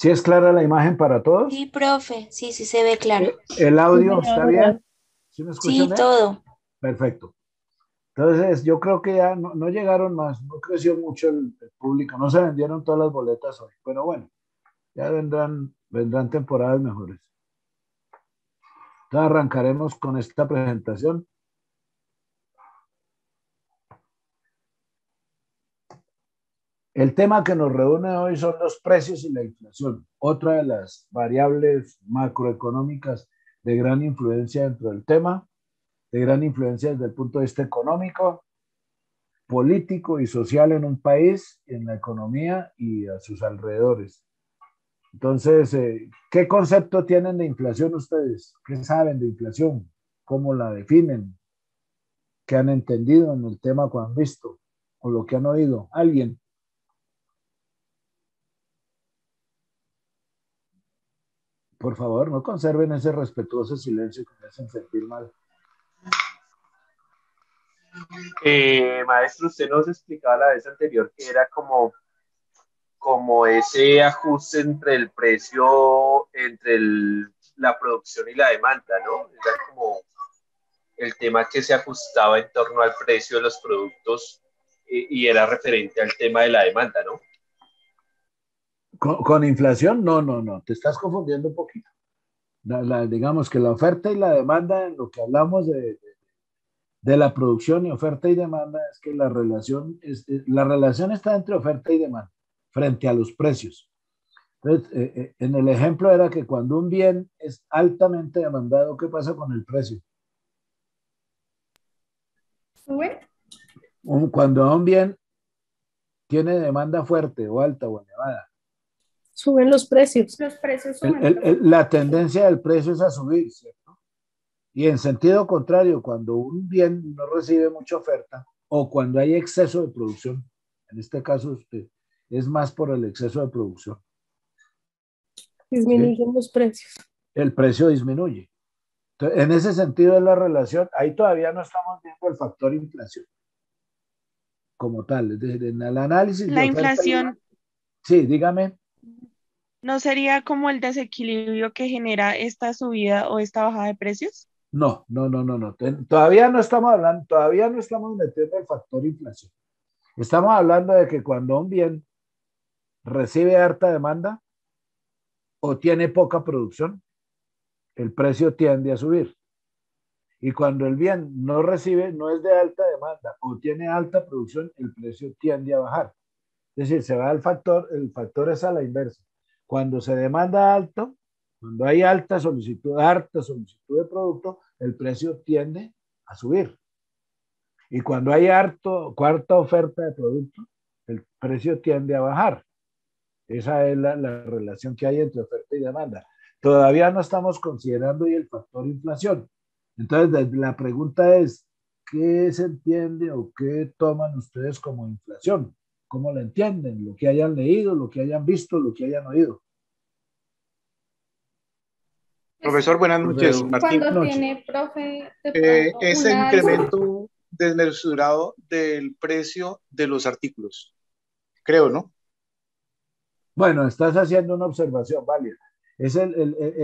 ¿Sí es clara la imagen para Sí, todos? profe, sí, sí se ve claro. ¿El Sí, audio está bien? señora. ¿Sí me escuchan Sí, bien? todo. Perfecto. Entonces, yo creo que ya no llegaron más, no creció mucho el público, no se vendieron todas las boletas hoy, pero bueno, ya vendrán temporadas mejores. Entonces, arrancaremos con esta presentación. El tema que nos reúne hoy son los precios y la inflación, otra de las variables macroeconómicas de gran influencia dentro del tema, de gran influencia desde el punto de vista económico, político y social en un país, en la economía y a sus alrededores. Entonces, ¿qué concepto tienen de inflación ustedes? ¿Qué saben de inflación? ¿Cómo la definen? ¿Qué han entendido en el tema que han visto? ¿O lo que han oído? ¿Alguien? Por favor, no conserven ese respetuoso silencio que me hacen sentir mal. Maestro, usted nos explicaba la vez anterior que era como ese ajuste entre el precio, la producción y la demanda, ¿no? Era como el tema que se ajustaba en torno al precio de los productos y era referente al tema de la demanda, ¿no? ¿Con inflación? No, no, no. Te estás confundiendo un poquito. Digamos que la oferta y la demanda, en lo que hablamos de la producción y oferta y demanda, es que la relación está entre oferta y demanda frente a los precios. Entonces, en el ejemplo era que cuando un bien es altamente demandado, ¿qué pasa con el precio? ¿Sube? Cuando un bien tiene demanda fuerte o alta o elevada, Suben los precios. Los precios suben, profe. la tendencia del precio es a subir, ¿cierto? Y en sentido contrario, cuando un bien no recibe mucha oferta o cuando hay exceso de producción, en este caso es más por el exceso de producción, ¿sí? Disminuyen los precios. El precio disminuye. Entonces, en ese sentido es la relación, ahí todavía no estamos viendo el factor inflación como tal, es decir, en el análisis de La oferta y inflación sí, dígame. no sería como el desequilibrio que genera esta subida o esta bajada de precios. No, no, no, no, no. Todavía no estamos hablando, todavía no estamos metiendo el factor inflación. Estamos hablando de que cuando un bien recibe harta demanda o tiene poca producción, el precio tiende a subir. Y cuando el bien no recibe, no es de alta demanda o tiene alta producción, el precio tiende a bajar. Es decir, se va el factor es a la inversa. Cuando se demanda alto, cuando hay harta solicitud de producto, el precio tiende a subir. Y cuando hay cuarta oferta de producto, el precio tiende a bajar. Esa es la relación que hay entre oferta y demanda. Todavía no estamos considerando hoy el factor inflación. Entonces, la pregunta es, ¿qué se entiende o qué toman ustedes como inflación? ¿Cómo la entienden? Lo que hayan leído, lo que hayan visto, lo que hayan oído. Profesor, buenas noches, Martín. Cuando tiene, profe, de pronto Es el una alza. incremento desmesurado del precio de los artículos, creo, ¿no? Bueno, estás haciendo una observación válida. Es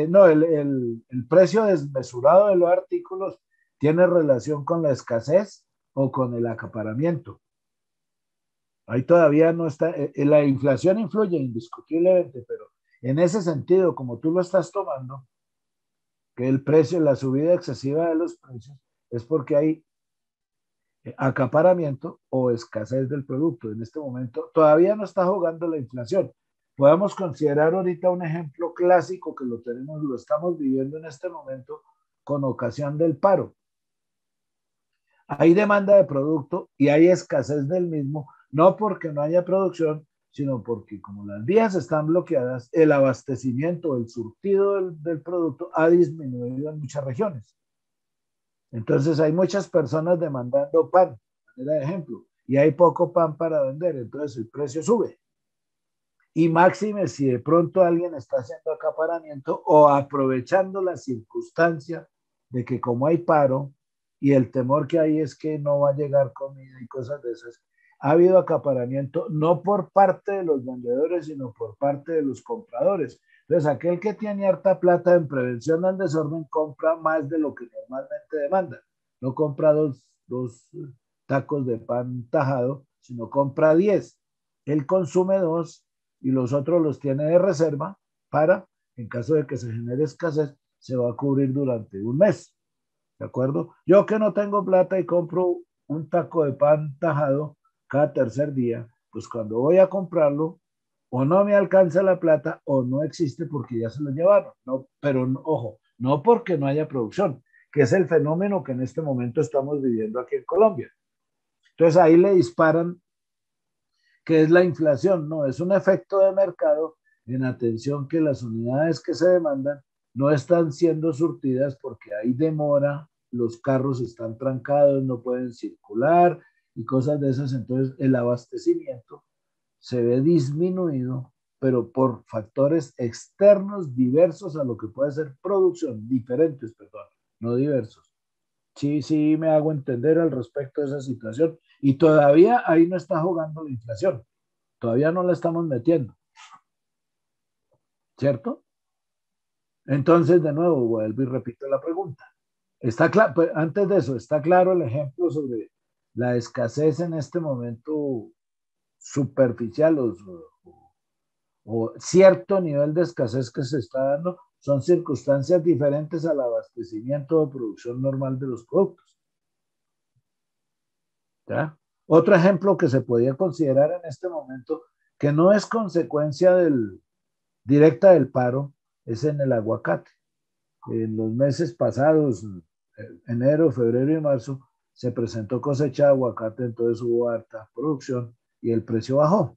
no, el precio desmesurado de los artículos tiene relación con la escasez o con el acaparamiento. Ahí todavía no está, la inflación influye indiscutiblemente, pero en ese sentido, como tú lo estás tomando, que el precio, la subida excesiva de los precios es porque hay acaparamiento o escasez del producto. En este momento todavía no está jugando la inflación. Podemos considerar ahorita un ejemplo clásico que lo estamos viviendo en este momento con ocasión del paro. Hay demanda de producto y hay escasez del mismo, no porque no haya producción, sino porque como las vías están bloqueadas, el abastecimiento, el surtido del producto ha disminuido en muchas regiones. Entonces hay muchas personas demandando pan, de manera de ejemplo, y hay poco pan para vender, entonces el precio sube. Y máxime si de pronto alguien está haciendo acaparamiento o aprovechando la circunstancia de que como hay paro y el temor que hay es que no va a llegar comida y cosas de esas, ha habido acaparamiento no por parte de los vendedores, sino por parte de los compradores. Entonces, aquel que tiene harta plata en prevención al desorden compra más de lo que normalmente demanda. No compra dos tacos de pan tajado, sino compra 10. Él consume 2 y los otros los tiene de reserva para, en caso de que se genere escasez, se va a cubrir durante un mes. ¿De acuerdo? Yo que no tengo plata y compro un taco de pan tajado cada tercer día, pues cuando voy a comprarlo, o no me alcanza la plata o no existe porque ya se lo llevaron. No, pero ojo, no porque no haya producción, que es el fenómeno que en este momento estamos viviendo aquí en Colombia. Entonces ahí le disparan que es la inflación, no, es un efecto de mercado en atención que las unidades que se demandan no están siendo surtidas porque hay demora, los carros están trancados, no pueden circular y cosas de esas, entonces el abastecimiento se ve disminuido, pero por factores externos diversos a lo que puede ser producción, diferentes, perdón, no diversos. Sí, sí, me hago entender al respecto de esa situación. Y todavía ahí no está jugando la inflación. Todavía no la estamos metiendo. ¿Cierto? Entonces, de nuevo, vuelvo y repito la pregunta. Está claro, antes de eso, ¿está claro el ejemplo sobre la escasez en este momento superficial o cierto nivel de escasez que se está dando? Son circunstancias diferentes al abastecimiento o producción normal de los productos. ¿Ya? Otro ejemplo que se podía considerar en este momento, que no es consecuencia directa del paro, es en el aguacate. En los meses pasados, enero, febrero y marzo, se presentó cosecha de aguacate, entonces hubo harta producción y el precio bajó.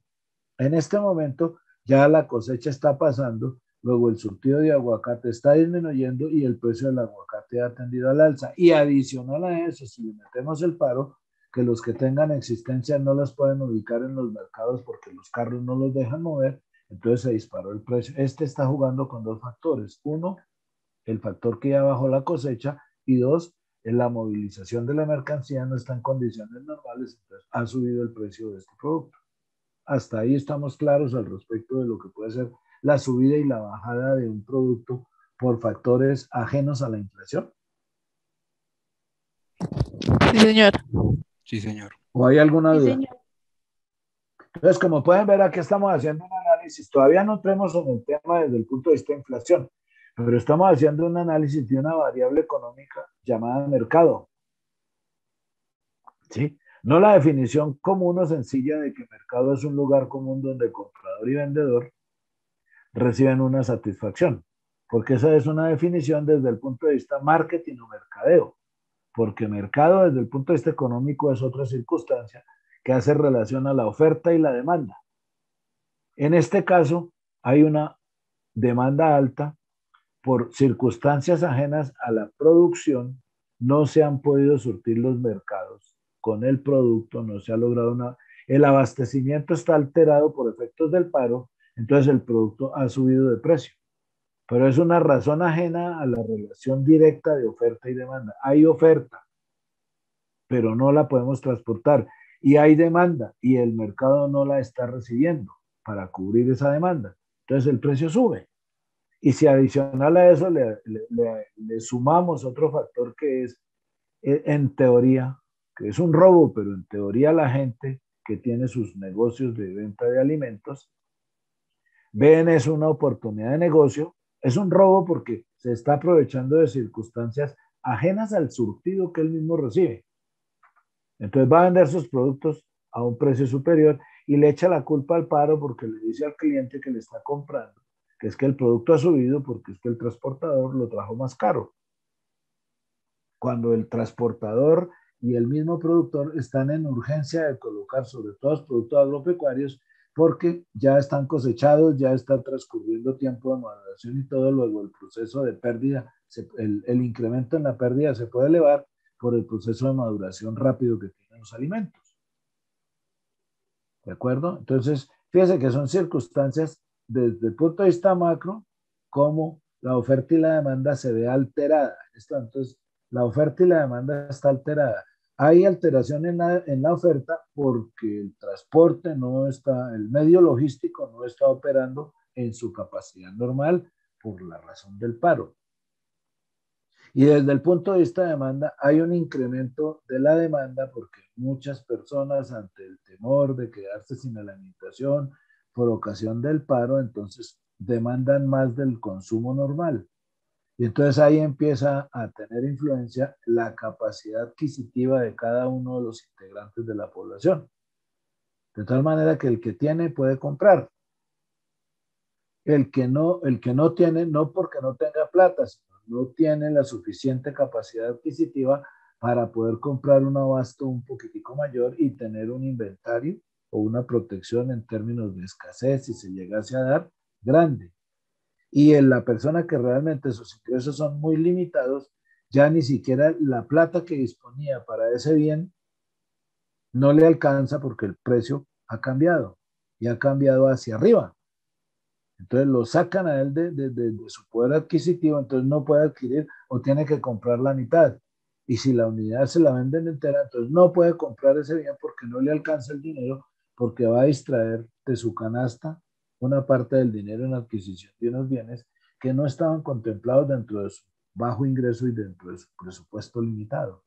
En este momento ya la cosecha está pasando, luego el surtido de aguacate está disminuyendo y el precio del aguacate ha tendido al alza. Y adicional a eso, si le metemos el paro, que los que tengan existencia no las pueden ubicar en los mercados porque los carros no los dejan mover, entonces se disparó el precio. Este está jugando con dos factores. Uno, el factor que ya bajó la cosecha, y dos, la movilización de la mercancía no está en condiciones normales, entonces ha subido el precio de este producto. Hasta ahí estamos claros al respecto de lo que puede ser la subida y la bajada de un producto por factores ajenos a la inflación. Sí, señor. Sí, señor. ¿O hay alguna Sí, duda? señor. Entonces, como pueden ver, aquí estamos haciendo un análisis. Todavía no entremos en el tema desde el punto de vista de inflación, pero estamos haciendo un análisis de una variable económica llamada mercado. ¿Sí? No la definición común o sencilla de que mercado es un lugar común donde comprador y vendedor reciben una satisfacción, porque esa es una definición desde el punto de vista marketing o mercadeo, porque mercado desde el punto de vista económico es otra circunstancia que hace relación a la oferta y la demanda. En este caso, hay una demanda alta por circunstancias ajenas a la producción, no se han podido surtir los mercados con el producto, no se ha logrado el abastecimiento está alterado por efectos del paro, entonces el producto ha subido de precio. Pero es una razón ajena a la relación directa de oferta y demanda. Hay oferta, pero no la podemos transportar. Y hay demanda y el mercado no la está recibiendo para cubrir esa demanda. Entonces el precio sube. Y si adicional a eso le sumamos otro factor que es, en teoría, que es un robo, pero en teoría la gente que tiene sus negocios de venta de alimentos, ven eso una oportunidad de negocio, es un robo porque se está aprovechando de circunstancias ajenas al surtido que él mismo recibe. Entonces va a vender sus productos a un precio superior y le echa la culpa al paro porque le dice al cliente que le está comprando que es que el producto ha subido porque es que el transportador lo trajo más caro. Cuando el transportador y el mismo productor están en urgencia de colocar sobre todo los productos agropecuarios porque ya están cosechados, ya está transcurriendo tiempo de maduración y todo, luego el proceso de pérdida, el incremento en la pérdida se puede elevar por el proceso de maduración rápido que tienen los alimentos. ¿De acuerdo? Entonces, fíjense que son circunstancias desde el punto de vista macro, como la oferta y la demanda se ve alterada. Entonces, la oferta y la demanda está alterada. hay alteración en la oferta porque el transporte no está, el medio logístico no está operando en su capacidad normal por la razón del paro. Y desde el punto de vista de demanda, hay un incremento de la demanda porque muchas personas ante el temor de quedarse sin alimentación por ocasión del paro, entonces demandan más del consumo normal. Y entonces ahí empieza a tener influencia la capacidad adquisitiva de cada uno de los integrantes de la población. De tal manera que el que tiene puede comprar. El que no tiene, no porque no tenga plata, sino no tiene la suficiente capacidad adquisitiva para poder comprar un abasto un poquitico mayor y tener un inventario o una protección en términos de escasez, si se llegase a dar, grande. Y en la persona que realmente sus ingresos son muy limitados, ya ni siquiera la plata que disponía para ese bien no le alcanza porque el precio ha cambiado y ha cambiado hacia arriba. Entonces lo sacan a él de su poder adquisitivo, entonces no puede adquirir o tiene que comprar la mitad. Y si la unidad se la venden entera, entonces no puede comprar ese bien porque no le alcanza el dinero, porque va a distraer de su canasta una parte del dinero en la adquisición de unos bienes que no estaban contemplados dentro de su bajo ingreso y dentro de su presupuesto limitado.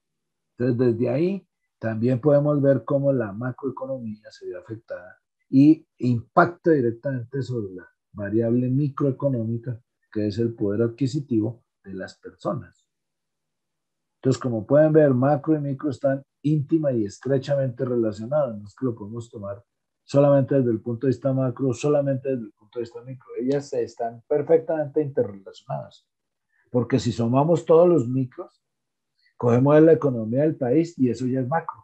Entonces desde ahí también podemos ver cómo la macroeconomía se ve afectada y impacta directamente sobre la variable microeconómica, que es el poder adquisitivo de las personas. Entonces, como pueden ver, macro y micro están íntima y estrechamente relacionados. No es que lo podemos tomar solamente desde el punto de vista macro, solamente desde el punto de vista micro. Ellas están perfectamente interrelacionadas. Porque si sumamos todos los micros, cogemos la economía del país y eso ya es macro.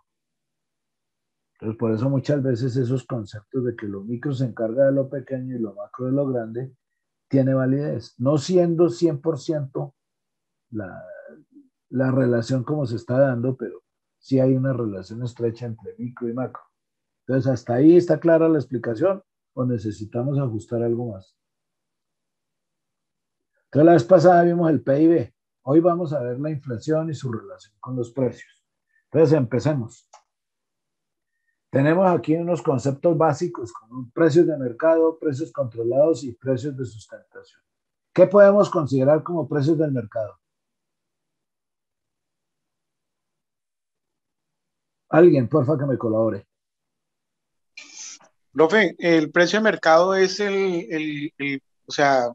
Entonces, por eso muchas veces esos conceptos de que lo micro se encarga de lo pequeño y lo macro de lo grande, tiene validez. No siendo 100% la, la relación como se está dando, pero sí hay una relación estrecha entre micro y macro. Entonces, ¿hasta ahí está clara la explicación o necesitamos ajustar algo más? Entonces, la vez pasada vimos el PIB. Hoy vamos a ver la inflación y su relación con los precios. Entonces, empecemos. Tenemos aquí unos conceptos básicos como precios de mercado, precios controlados y precios de sustentación. ¿Qué podemos considerar como precios del mercado? Alguien, porfa, que me colabore. Profe, el precio de mercado es o sea,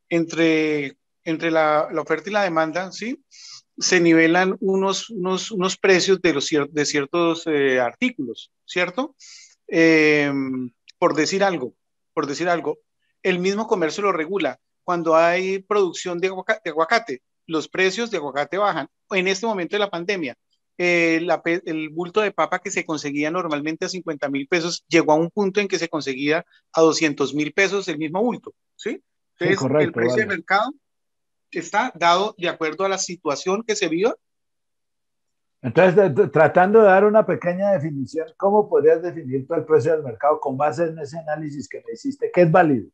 entre la oferta y la demanda, ¿sí? Se nivelan unos precios de ciertos artículos, ¿cierto? Eh, por decir algo, por decir algo, el mismo comercio lo regula. Cuando hay producción de aguacate, los precios de aguacate bajan. En este momento de la pandemia, el bulto de papa que se conseguía normalmente a 50.000 pesos llegó a un punto en que se conseguía a 200.000 pesos el mismo bulto, ¿sí? Sí, Entonces, el correcto, precio de vale. mercado está dado de acuerdo a la situación que se viva. Entonces, tratando de dar una pequeña definición, ¿cómo podrías definir tú el precio del mercado con base en ese análisis que me hiciste? ¿Qué es válido?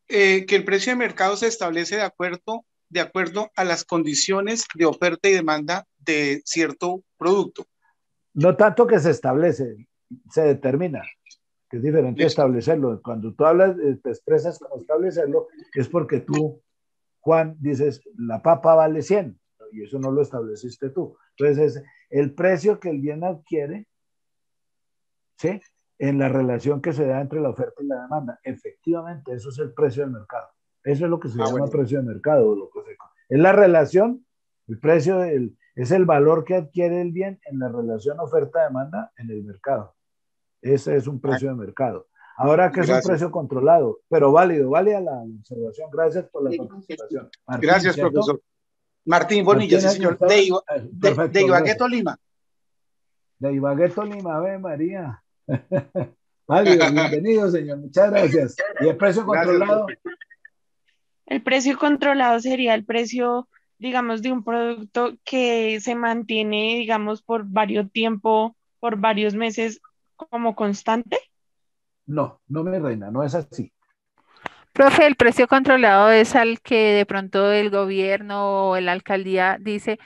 Que el precio de mercado se establece de acuerdo a las condiciones de oferta y demanda de cierto producto. No tanto que se establece, se determina, que es diferente Listo. establecerlo. Cuando tú hablas, te expresas como establecerlo, es porque tú, Juan, dices, la papa vale 100, y eso no lo estableciste tú. Entonces, es el precio que el bien adquiere, ¿sí? En la relación que se da entre la oferta y la demanda. Efectivamente, eso es el precio del mercado. Eso es lo que se llama Bueno. precio de mercado. Es la relación, el precio es el valor que adquiere el bien en la relación oferta-demanda en el mercado. Ese es un precio de mercado. Ahora, ¿qué es un Gracias. precio controlado? Pero válido, válida la observación. Gracias por la participación. Martín, Gracias, ¿cierto? profesor. Martín Bonilla, sí, Martín, señor. De perfecto, Ibagué, gracias. Tolima. De Ibagué, Tolima, Ave María. Válido, bienvenido, señor. Muchas gracias. ¿Y el precio Gracias, controlado? profe. El precio controlado sería el precio, digamos, de un producto que se mantiene, digamos, por varios tiempo, por varios meses como constante. No, no, mi reina, no es así. Profe, el precio controlado es al que de pronto el gobierno o la alcaldía dice,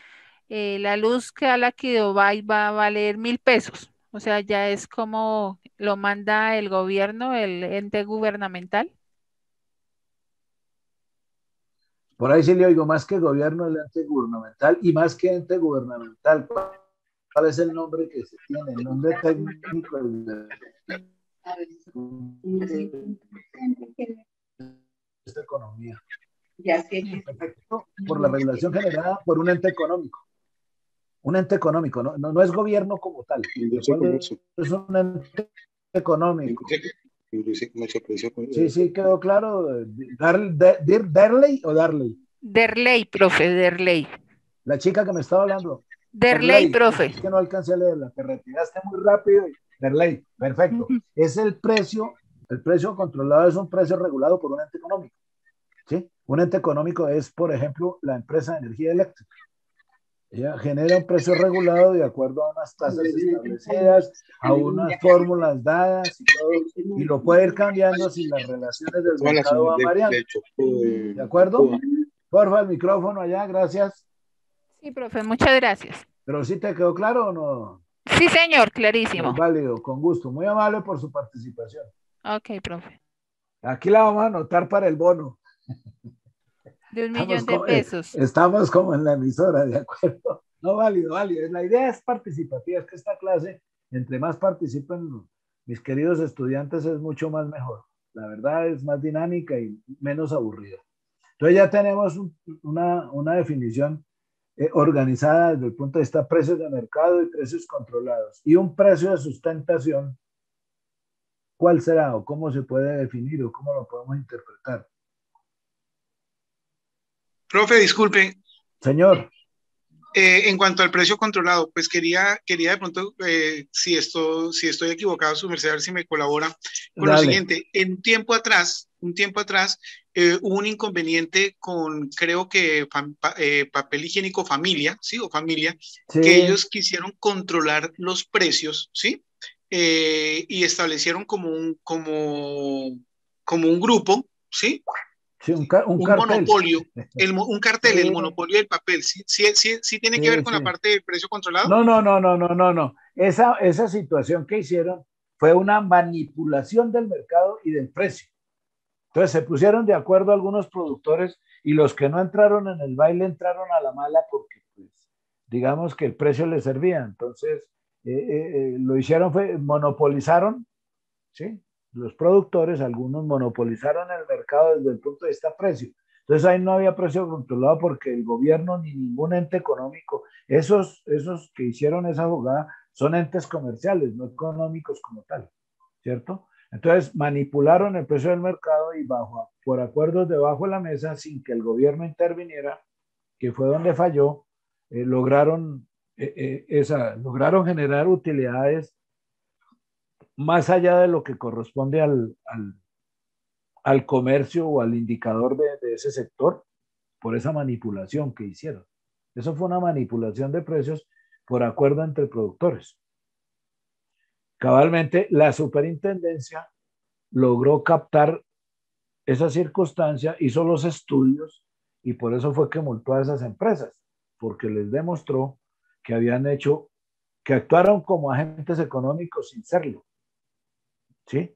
la luz que a la Quidobay va a valer 1.000 pesos. O sea, ya es como lo manda el gobierno, el ente gubernamental. Por ahí sí le oigo más que gobierno, el ente gubernamental y más que ente gubernamental. ¿Cuál es el nombre que se tiene? El nombre técnico de esta economía. Perfecto. Por la regulación generada por un ente económico. Un ente económico, no es gobierno como tal. Es un ente económico. Sí, quedó claro. ¿Derley o Darley? Derley, profe, Derley. La chica que me estaba hablando. Derley, profe. Es que no alcancé a leerla, te retiraste muy rápido. Derley, perfecto. Es el precio controlado es un precio regulado por un ente económico. ¿Sí? Un ente económico es, por ejemplo, la empresa de energía eléctrica. Ella genera un precio regulado de acuerdo a unas tasas establecidas, a unas fórmulas dadas y todo, y lo puede ir cambiando si las relaciones del mercado van variando. ¿De acuerdo? Porfa, el micrófono allá, gracias. Sí, profe, muchas gracias. ¿Pero sí te quedó claro o no? Sí, señor, clarísimo. Válido, con gusto. Muy amable por su participación. Ok, profe. Aquí la vamos a anotar para el bono. De 1.000.000 de pesos. Estamos como en la emisora, ¿de acuerdo? No, válido. La idea es participativa, es que esta clase, entre más participen mis queridos estudiantes, es mucho más mejor. La verdad es más dinámica y menos aburrida. Entonces ya tenemos una definición organizada desde el punto de vista precios de mercado y precios controlados. Y un precio de sustentación, ¿cuál será o cómo se puede definir o cómo lo podemos interpretar? Profe, disculpe. Señor. En cuanto al precio controlado, pues quería de pronto, si estoy equivocado, su merced, a ver si me colabora con lo siguiente. Un tiempo atrás, hubo un inconveniente con, creo que papel higiénico familia, ¿sí? O familia, sí. Que ellos quisieron controlar los precios, ¿sí? Y establecieron como un grupo, ¿sí? Sí, un cartel. Monopolio, un cartel, sí. El monopolio del papel. ¿Sí tiene que ver con la parte del precio controlado? No. Esa situación que hicieron fue una manipulación del mercado y del precio. Entonces se pusieron de acuerdo algunos productores y los que no entraron en el baile entraron a la mala porque, pues, digamos que el precio les servía. Entonces, lo hicieron fue, monopolizaron, ¿sí? Los productores, algunos monopolizaron el mercado desde el punto de vista precio. Entonces ahí no había precio controlado porque el gobierno ni ningún ente económico, esos que hicieron esa jugada son entes comerciales, no económicos como tal, ¿cierto? Entonces manipularon el precio del mercado y por acuerdos debajo de la mesa, sin que el gobierno interviniera, que fue donde falló, lograron generar utilidades más allá de lo que corresponde al comercio o al indicador de ese sector, por esa manipulación que hicieron. Eso fue una manipulación de precios por acuerdo entre productores. Cabalmente, la superintendencia logró captar esa circunstancia, hizo los estudios y por eso fue que multó a esas empresas, porque les demostró que que actuaron como agentes económicos sin serlo. ¿Sí?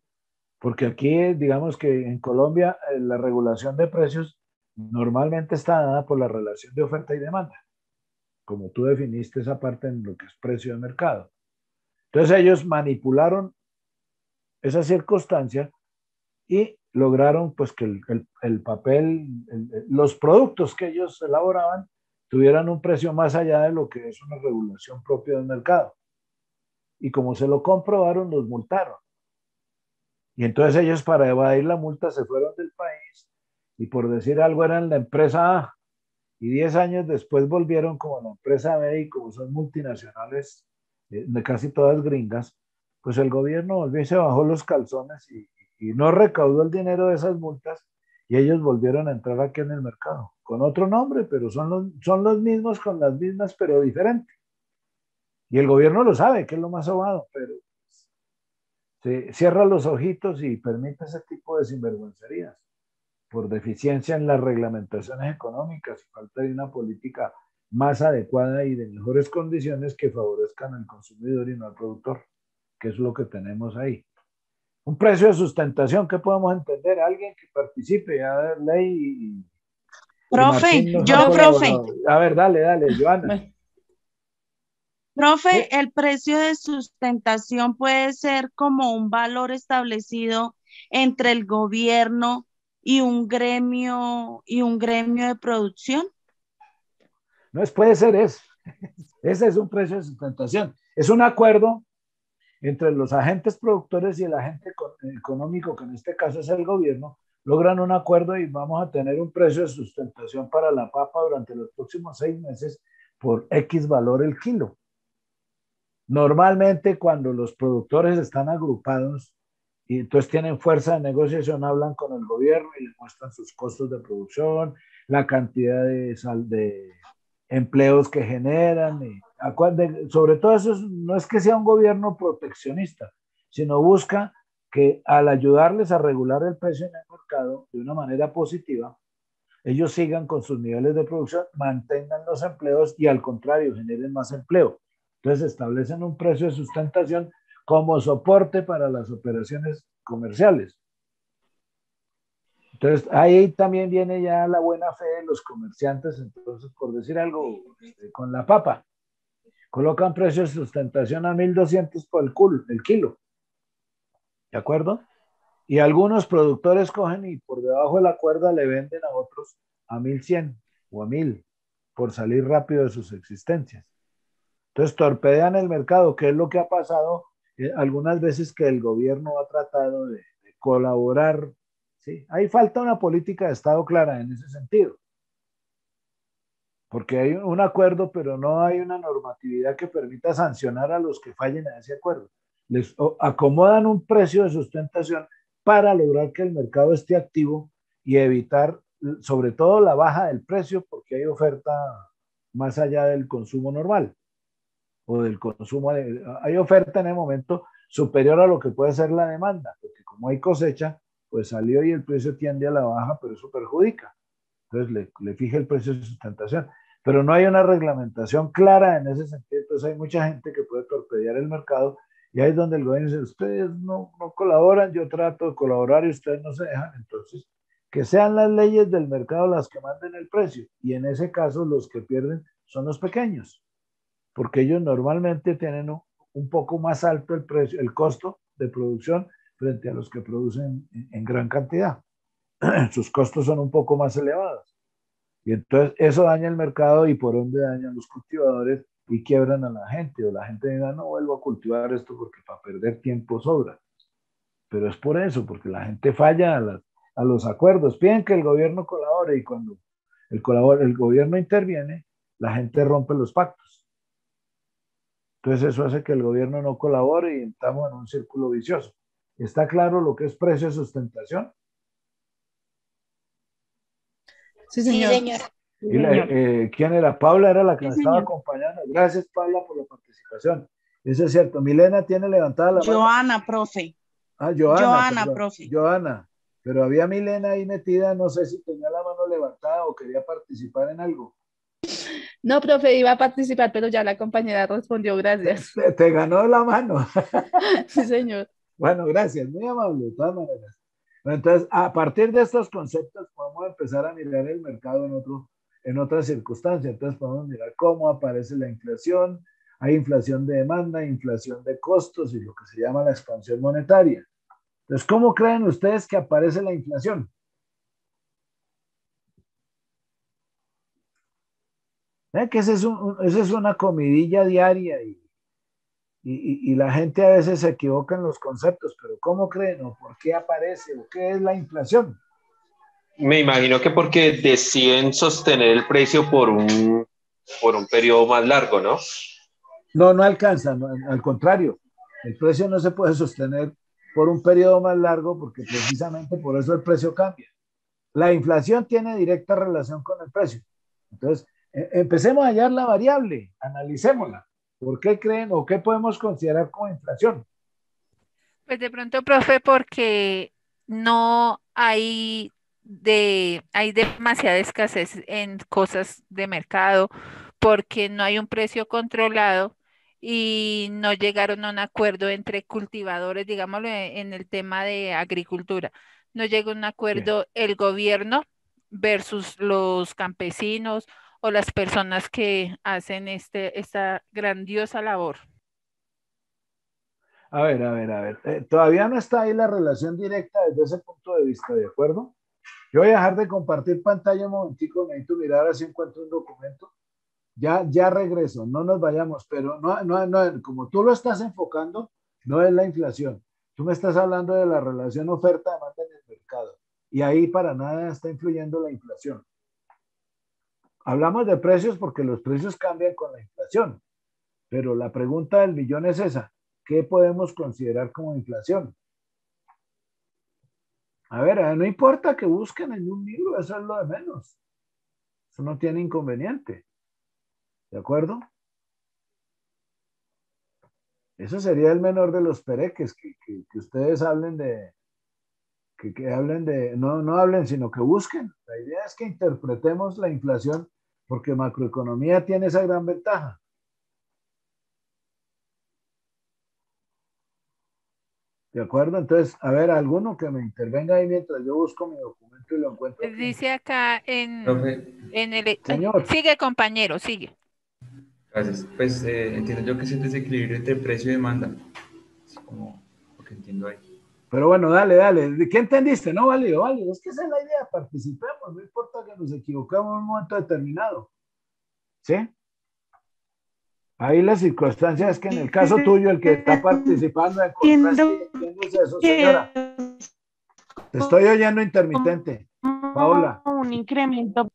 Porque aquí, digamos que en Colombia, la regulación de precios normalmente está dada por la relación de oferta y demanda, como tú definiste esa parte en lo que es precio de mercado. Entonces ellos manipularon esa circunstancia y lograron pues que el papel, los productos que ellos elaboraban tuvieran un precio más allá de lo que es una regulación propia del mercado. Y como se lo comprobaron, los multaron. Y entonces ellos para evadir la multa se fueron del país y por decir algo eran la empresa A y 10 años después volvieron como la empresa B y como son multinacionales, de casi todas gringas, pues el gobierno volvió y se bajó los calzones y no recaudó el dinero de esas multas y ellos volvieron a entrar aquí en el mercado con otro nombre, pero son los mismos con las mismas pero diferentes. Y el gobierno lo sabe, que es lo más sobado, pero se cierra los ojitos y permite ese tipo de sinvergüencerías por deficiencia en las reglamentaciones económicas y falta de una política más adecuada y de mejores condiciones que favorezcan al consumidor y no al productor, que es lo que tenemos ahí. Un precio de sustentación, ¿qué podemos entender? Alguien que participe, a ver, Ley Profe, Martín nos yo, ha profe, colaborado. A ver, dale, Joana. profe, el precio de sustentación puede ser como un valor establecido entre el gobierno y un gremio de producción. No es, puede ser eso. Ese es un precio de sustentación. Es un acuerdo entre los agentes productores y el agente económico, que en este caso es el gobierno, logran un acuerdo y vamos a tener un precio de sustentación para la papa durante los próximos 6 meses por X valor el kilo. Normalmente cuando los productores están agrupados y entonces tienen fuerza de negociación, hablan con el gobierno y le muestran sus costos de producción, la cantidad de empleos que generan. Sobre todo eso no es que sea un gobierno proteccionista, sino busca que al ayudarles a regular el precio en el mercado de una manera positiva, ellos sigan con sus niveles de producción, mantengan los empleos y al contrario, generen más empleo. Entonces establecen un precio de sustentación como soporte para las operaciones comerciales. Entonces ahí también viene ya la buena fe de los comerciantes. Entonces, por decir algo, con la papa, colocan precios de sustentación a 1.200 por el kilo, ¿de acuerdo? Y algunos productores cogen y por debajo de la cuerda le venden a otros a 1.100 o a 1.000 por salir rápido de sus existencias. Entonces torpedean el mercado, que es lo que ha pasado algunas veces, que el gobierno ha tratado de colaborar. ¿Sí? Ahí falta una política de Estado clara en ese sentido, porque hay un acuerdo, pero no hay una normatividad que permita sancionar a los que fallen a ese acuerdo. Les acomodan un precio de sustentación para lograr que el mercado esté activo y evitar sobre todo la baja del precio, porque hay oferta más allá del consumo normal o del consumo, hay oferta en el momento superior a lo que puede ser la demanda, porque como hay cosecha, pues salió y el precio tiende a la baja, pero eso perjudica. Entonces le fija el precio de sustentación. Pero no hay una reglamentación clara en ese sentido. Entonces hay mucha gente que puede torpedear el mercado y ahí es donde el gobierno dice, ustedes no colaboran, yo trato de colaborar y ustedes no se dejan. Entonces, que sean las leyes del mercado las que manden el precio. Y en ese caso los que pierden son los pequeños, porque ellos normalmente tienen un poco más alto el precio, el costo de producción frente a los que producen en gran cantidad. Sus costos son un poco más elevados. Y entonces eso daña el mercado y por ende daña a los cultivadores y quiebran a la gente. O la gente diga, no vuelvo a cultivar esto porque para perder tiempo sobra. Pero es por eso, porque la gente falla a los acuerdos. Piden que el gobierno colabore y cuando el gobierno interviene, la gente rompe los pactos. Entonces eso hace que el gobierno no colabore y estamos en un círculo vicioso. ¿Está claro lo que es precio de sustentación? Sí, señor. Y ¿quién era? Paula era la que Sí, me estaba señor. acompañando. Gracias, Paula, por la participación. Eso es cierto. Milena tiene levantada la mano. Joana, profe. Ah, Joana, profe. Joana. Pero había Milena ahí metida, no sé si tenía la mano levantada o quería participar en algo. No, profe, iba a participar, pero ya la compañera respondió, gracias. Te ganó la mano. Sí, señor. Bueno, gracias, muy amable, de todas maneras. Bueno, entonces, a partir de estos conceptos, podemos empezar a mirar el mercado en otras circunstancias. Entonces, podemos mirar cómo aparece la inflación. Hay inflación de demanda, inflación de costos y lo que se llama la expansión monetaria. Entonces, ¿cómo creen ustedes que aparece la inflación? Que esa es una comidilla diaria y la gente a veces se equivoca en los conceptos, pero ¿cómo creen o por qué aparece o qué es la inflación? Me imagino que porque deciden sostener el precio por un periodo más largo, ¿no? No alcanza, no, al contrario, el precio no se puede sostener por un periodo más largo porque precisamente por eso el precio cambia. La inflación tiene directa relación con el precio. Entonces, empecemos a hallar la variable, analicémosla. ¿Por qué creen o qué podemos considerar como inflación? Pues de pronto, profe, porque no hay hay demasiada escasez en cosas de mercado, porque no hay un precio controlado y no llegaron a un acuerdo entre cultivadores, digámoslo, en el tema de agricultura. No llegó a un acuerdo el gobierno versus los campesinos o las personas que hacen esta grandiosa labor. A ver, a ver, a ver. Todavía no está ahí la relación directa desde ese punto de vista, ¿de acuerdo? Yo voy a dejar de compartir pantalla un momentico, necesito mirar a si encuentro un documento. Ya regreso, no nos vayamos, pero no, como tú lo estás enfocando, no es la inflación. Tú me estás hablando de la relación oferta-demanda en el mercado. Y ahí para nada está influyendo la inflación. Hablamos de precios porque los precios cambian con la inflación. Pero la pregunta del millón es esa. ¿Qué podemos considerar como inflación? A ver, no importa que busquen en un libro, eso es lo de menos. Eso no tiene inconveniente. ¿De acuerdo? Eso sería el menor de los pereques, que ustedes hablen de, que hablen de, no hablen, sino que busquen. La idea es que interpretemos la inflación porque macroeconomía tiene esa gran ventaja. ¿De acuerdo? Entonces, a ver, alguno que me intervenga ahí mientras yo busco mi documento y lo encuentro aquí. Dice acá Profe, en el... Señor. Sigue, compañero, sigue. gracias. Pues entiendo yo que es el desequilibrio entre precio y demanda. Es como lo que entiendo ahí. Pero bueno, dale. ¿Qué entendiste? No, válido. Es que esa es la idea, participemos, no importa que nos equivoquemos en un momento determinado. ¿Sí? Ahí la circunstancia es que en el caso tuyo, el que está participando en eso, señora. Te estoy oyendo intermitente. Paola. Un incremento.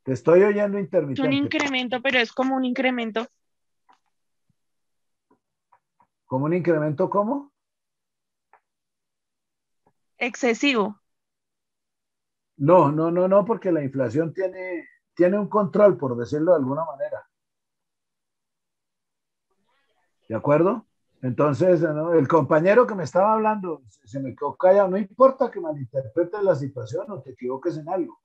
Te estoy oyendo Es intermitente. un incremento, pero es como un incremento. ¿Cómo un incremento cómo? Excesivo. No, porque la inflación tiene un control, por decirlo de alguna manera. ¿De acuerdo? Entonces, ¿no? El compañero que me estaba hablando se me quedó callado. No importa que malinterpretes la situación o te equivoques en algo.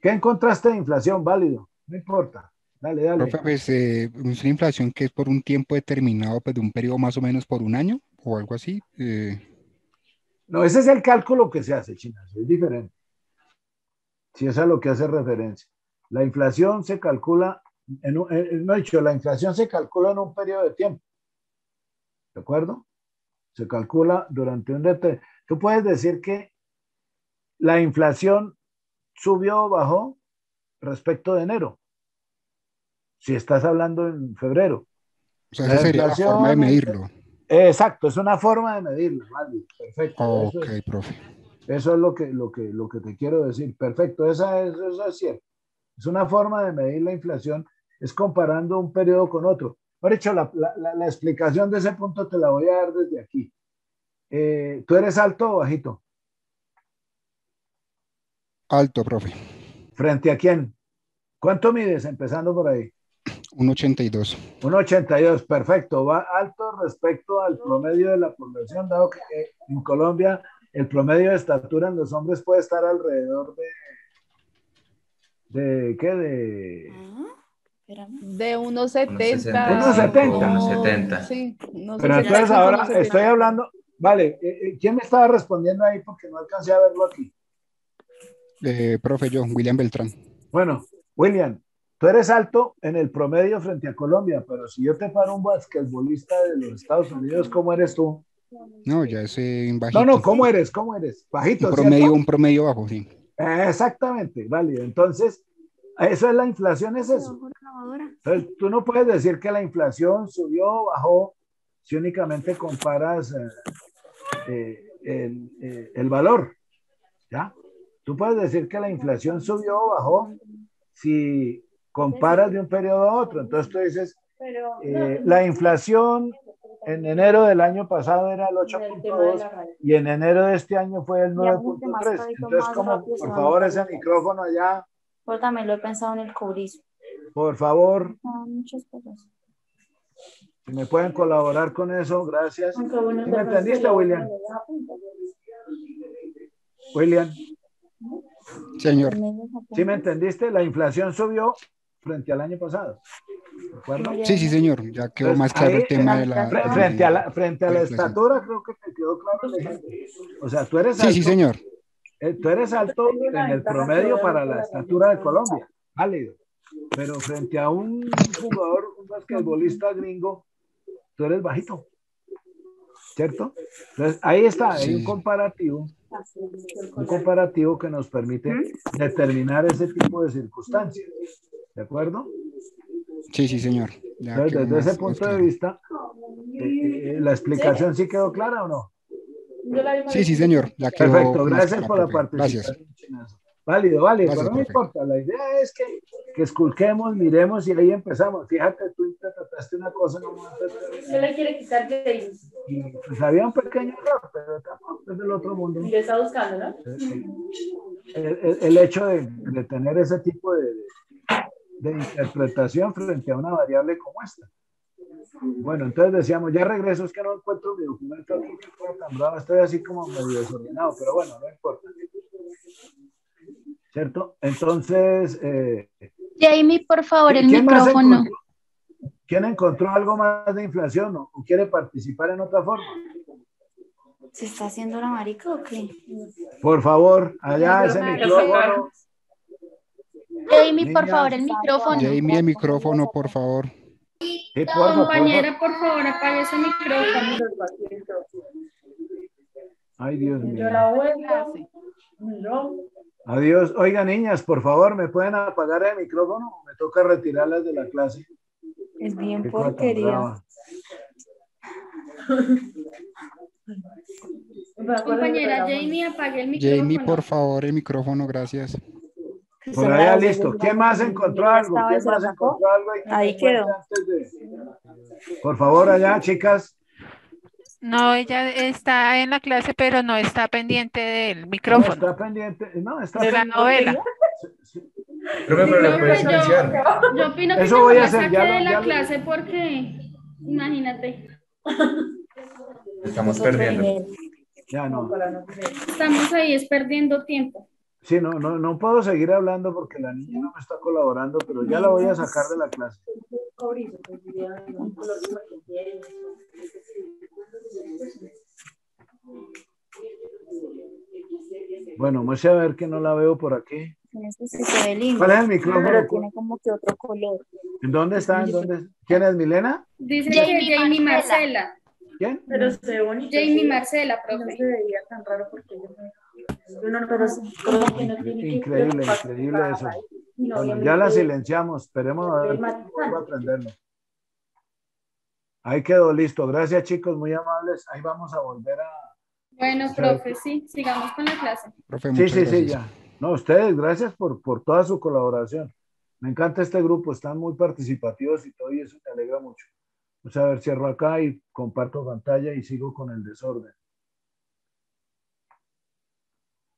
¿Qué encontraste de inflación? Válido. No importa. Dale. Profe, pues es una inflación que es por un tiempo determinado, pues de un periodo más o menos por un año o algo así. No, ese es el cálculo que se hace, China. Es diferente. Si es a lo que hace referencia. La inflación se calcula, la inflación se calcula en un periodo de tiempo. ¿De acuerdo? Se calcula durante un determinado. Tú puedes decir que la inflación subió o bajó respecto de enero. Si estás hablando en febrero. O sea, esa sería la forma de medirlo. Exacto, es una forma de medirlo. Vale, perfecto. Ok, profe. Eso es lo que te quiero decir. Perfecto, eso es cierto. Es una forma de medir la inflación, es comparando un periodo con otro. Por hecho, la explicación de ese punto te la voy a dar desde aquí. ¿Tú eres alto o bajito? Alto, profe. ¿Frente a quién? ¿Cuánto mides? Empezando por ahí. 1,82. 1,82, perfecto. Va alto respecto al promedio de la población, dado que en Colombia el promedio de estatura en los hombres puede estar alrededor ¿de qué? De unos 70. 1,70. Sí, pero entonces ahora estoy hablando, vale, ¿quién me estaba respondiendo ahí? Porque no alcancé a verlo aquí. Profe, yo, William Beltrán. Bueno, William, tú eres alto en el promedio frente a Colombia, pero si yo te paro un basquetbolista de los Estados Unidos, ¿cómo eres tú? No, ya es bajito. No, ¿cómo eres? Bajito, un promedio bajo, sí. Exactamente, válido. Entonces, eso es la inflación, es eso. Entonces, tú no puedes decir que la inflación subió o bajó si únicamente comparas el valor, ¿ya? Tú puedes decir que la inflación subió o bajó si comparas de un periodo a otro. Entonces tú dices, la inflación en enero del año pasado era el 8.2 y en enero de este año fue el 9.3. Entonces, como, por favor, ese micrófono allá. Yo también lo he pensado en el cobrizo. Por favor. Muchas cosas. Si me pueden colaborar con eso, gracias. ¿Sí me entendiste, William? William. Señor. ¿Sí me entendiste? La inflación subió frente al año pasado. ¿De acuerdo? Sí, sí, señor. Ya quedó Entonces, más claro el ahí, tema de la, frente a la inflación. estatura, creo que te quedó claro el ejemplo. O sea, tú eres Sí, sí, alto, señor. tú eres alto en el promedio para la estatura de Colombia, válido. Pero frente a un jugador, un basquetbolista gringo, tú eres bajito, ¿cierto? Entonces, ahí está, hay un Sí, comparativo que nos permite determinar ese tipo de circunstancias, ¿de acuerdo? sí, sí, señor. Ya Entonces, quedó desde ese más punto de claro. vista, ¿la explicación sí quedó clara o no? Sí, sí, señor. Ya quedó Perfecto, más gracias clara, por la profe. Gracias. participación, Chinazo. Válido, válido, Gracias, pero no profe. importa, la idea es que esculquemos, miremos y ahí empezamos. Fíjate, tú interpretaste una cosa en un momento ¿Qué le quiere quitar de y pues había un pequeño error, pero tampoco es del otro mundo. Y le está buscando, ¿no? El hecho de tener ese tipo de interpretación frente a una variable como esta. Bueno, entonces decíamos, ya regreso, es que no encuentro mi documento aquí, que fue tan bravo, estoy así como medio desordenado, pero bueno, no importa. ¿Cierto? Entonces, Jamie, por favor, el ¿quién más micrófono. encontró, ¿quién encontró algo más de inflación o quiere participar en otra forma? ¿Se está haciendo la marica o qué? Por favor, allá ese micrófono. Jamie, por Niñas. favor, el micrófono. Jamie, el micrófono, por favor. Sí, porfa, Compañera, por favor, apague ese micrófono. Ay, Dios mío. Clase. Adiós. Oiga, niñas, por favor, ¿me pueden apagar el micrófono? Me toca retirarlas de la clase. Es bien Qué cosa tan porquería. brava. Compañera Jamie, apague el micrófono. Jamie, por favor, el micrófono, gracias. Por allá listo. ¿Quién más encontró algo? ¿Quién más encontró algo? Ahí quedó. Por favor, allá, chicas. No, ella está en la clase, pero no está pendiente del No micrófono, está pendiente. No, está de la pendiente. novela. Profe, pero la puede Profe, silenciar. yo opino que Eso mejor voy a la hacer, saque ya de lo- la ya lo- clase porque, imagínate, Estamos perdiendo. Ya no. estamos ahí es perdiendo tiempo. Sí, no puedo seguir hablando porque la niña no me está colaborando, pero ya la voy a sacar de la clase. Bueno, vamos a ver que no la veo por aquí. Este sí se ve lindo, ¿Cuál es el micrófono? pero tiene como que otro color. ¿En dónde está? ¿En dónde? ¿Quién es Milena? Dice Jamie que Jamie Marcela. ¿Quién? Pero se ve bonito. Jamie Marcela, profe. No se veía tan raro porque yo no, pero sí, como que no tiene que Increíble, increíble eso. Bueno, ya la silenciamos. Esperemos a ver cómo aprenderlo. Ahí quedó listo. Gracias, chicos, muy amables. Ahí vamos a volver a. Bueno, profe, sí, sigamos con la clase. Profe, Sí, muchas sí, sí, gracias. ya. No, ustedes, gracias por toda su colaboración. Me encanta este grupo, están muy participativos y todo, y eso me alegra mucho. Vamos a ver, cierro acá y comparto pantalla y sigo con el desorden.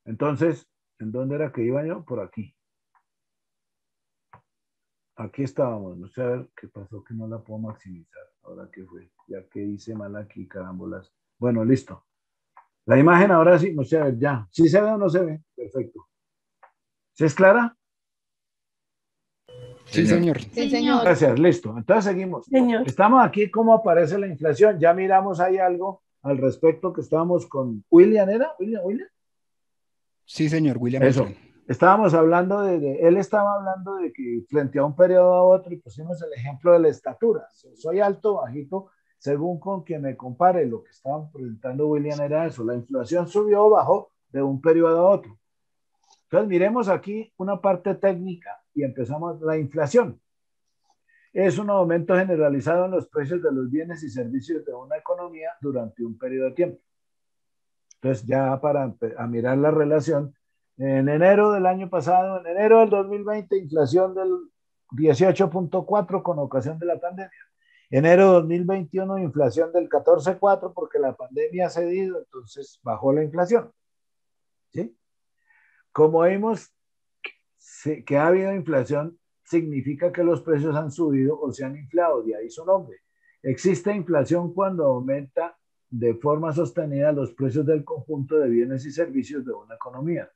Entonces, ¿en dónde era que iba yo? Por aquí. Aquí estábamos. No sé a ver qué pasó, que no la puedo maximizar. Ahora que fue, ya que hice mal aquí, carambolas. Bueno, listo. La imagen ahora sí, no sé, a ver, ya. ¿Sí se ve o no se ve? Perfecto. ¿Sí es clara? Sí, señor. Sí, señor. Gracias, listo. Entonces seguimos. Estamos aquí, ¿cómo aparece la inflación? Ya miramos ahí algo al respecto que estábamos con William, ¿era? ¿William? Sí, señor, William. Eso. Beltrán. Estábamos hablando él estaba hablando de que frente a un periodo a otro, y pusimos el ejemplo de la estatura. Soy alto, bajito, según con quien me compare. Lo que estaban presentando William era eso. La inflación subió o bajó de un periodo a otro. Entonces, miremos aquí una parte técnica y empezamos. La inflación es un aumento generalizado en los precios de los bienes y servicios de una economía durante un periodo de tiempo. Entonces, ya para mirar la relación, en enero del año pasado, en enero del 2020, inflación del 18.4 con ocasión de la pandemia. Enero 2021, inflación del 14.4 porque la pandemia ha cedido, entonces bajó la inflación. ¿Sí? Como vimos que ha habido inflación, significa que los precios han subido o se han inflado, de ahí su nombre. Existe inflación cuando aumenta de forma sostenida los precios del conjunto de bienes y servicios de una economía.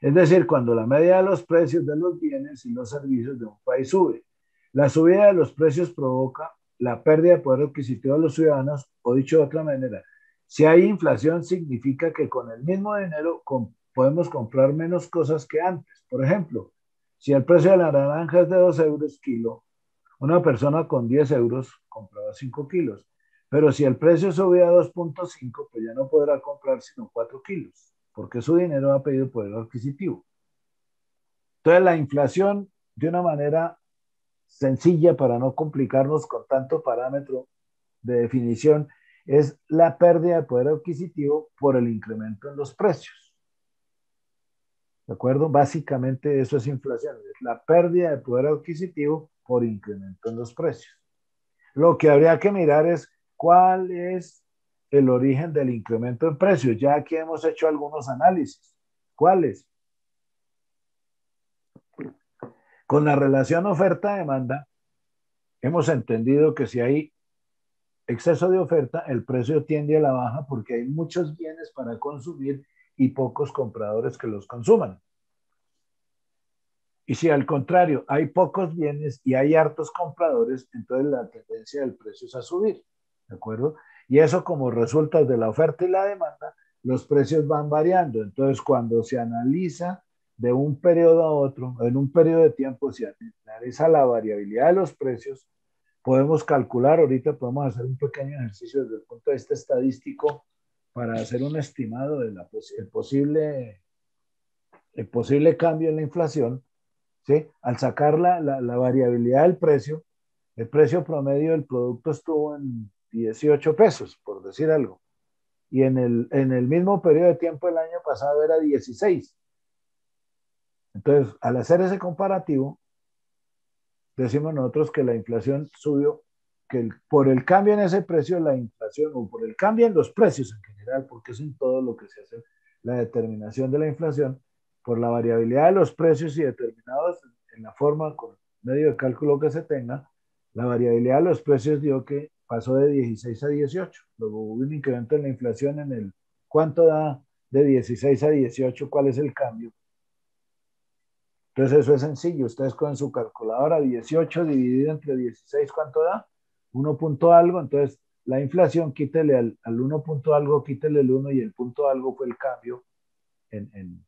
Es decir, cuando la media de los precios de los bienes y los servicios de un país sube. La subida de los precios provoca la pérdida de poder adquisitivo de los ciudadanos, o dicho de otra manera, si hay inflación significa que con el mismo dinero podemos comprar menos cosas que antes. Por ejemplo, si el precio de la naranja es de 2 euros kilo, una persona con 10 euros compraba 5 kilos. Pero si el precio sube a 2.5, pues ya no podrá comprar sino 4 kilos, porque su dinero ha perdido poder adquisitivo. Entonces la inflación, de una manera sencilla para no complicarnos con tanto parámetro de definición, es la pérdida de poder adquisitivo por el incremento en los precios. ¿De acuerdo? Básicamente eso es inflación, es la pérdida de poder adquisitivo por incremento en los precios. Lo que habría que mirar es cuál es el origen del incremento en precios. Ya aquí hemos hecho algunos análisis. ¿Cuáles? Con la relación oferta-demanda, hemos entendido que si hay exceso de oferta, el precio tiende a la baja porque hay muchos bienes para consumir y pocos compradores que los consuman. Y si al contrario hay pocos bienes y hay hartos compradores, entonces la tendencia del precio es a subir, ¿de acuerdo? Y eso como resulta de la oferta y la demanda, los precios van variando. Entonces cuando se analiza de un periodo a otro, en un periodo de tiempo se analiza la variabilidad de los precios, podemos calcular, ahorita podemos hacer un pequeño ejercicio desde el punto de vista estadístico para hacer un estimado de el posible cambio en la inflación. ¿Sí? Al sacar la variabilidad del precio, el precio promedio del producto estuvo en 18 pesos, por decir algo. Y en el mismo periodo de tiempo del año pasado era 16. Entonces, al hacer ese comparativo, decimos nosotros que la inflación subió, que por el cambio en ese precio, la inflación, o por el cambio en los precios en general, porque es en todo lo que se hace la determinación de la inflación, por la variabilidad de los precios y determinados en la forma con medio de cálculo que se tenga, la variabilidad de los precios dio que pasó de 16 a 18. Luego hubo un incremento en la inflación en el cuánto da de 16 a 18, cuál es el cambio. Entonces eso es sencillo, ustedes con su calculadora 18 dividido entre 16, ¿cuánto da? 1 punto algo, entonces la inflación quítele al 1 punto algo, quítele el 1 y el punto algo fue el cambio en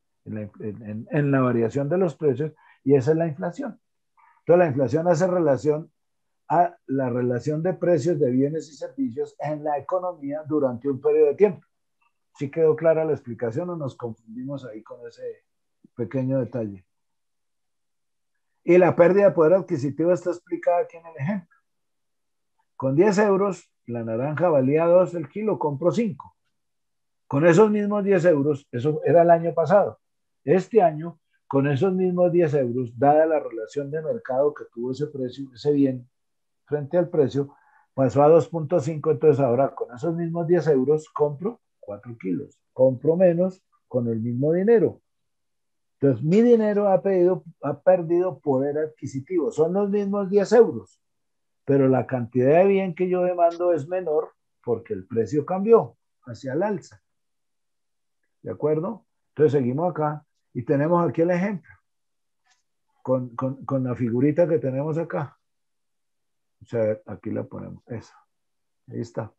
la variación de los precios, y esa es la inflación. Entonces la inflación hace relación a la relación de precios de bienes y servicios en la economía durante un periodo de tiempo. ¿Sí quedó clara la explicación o nos confundimos ahí con ese pequeño detalle? Y la pérdida de poder adquisitivo está explicada aquí en el ejemplo. Con 10 euros, la naranja valía 2 el kilo, compro 5. Con esos mismos 10 euros, eso era el año pasado. Este año, con esos mismos 10 euros, dada la relación de mercado que tuvo ese precio, ese bien frente al precio, pasó a 2.5, entonces ahora con esos mismos 10 euros compro 4 kilos. Compro menos con el mismo dinero. Entonces mi dinero ha perdido poder adquisitivo. Son los mismos 10 euros, pero la cantidad de bien que yo demando es menor porque el precio cambió hacia el alza. ¿De acuerdo? Entonces seguimos acá y tenemos aquí el ejemplo con la figurita que tenemos acá. O sea, aquí la ponemos, eso. Ahí está.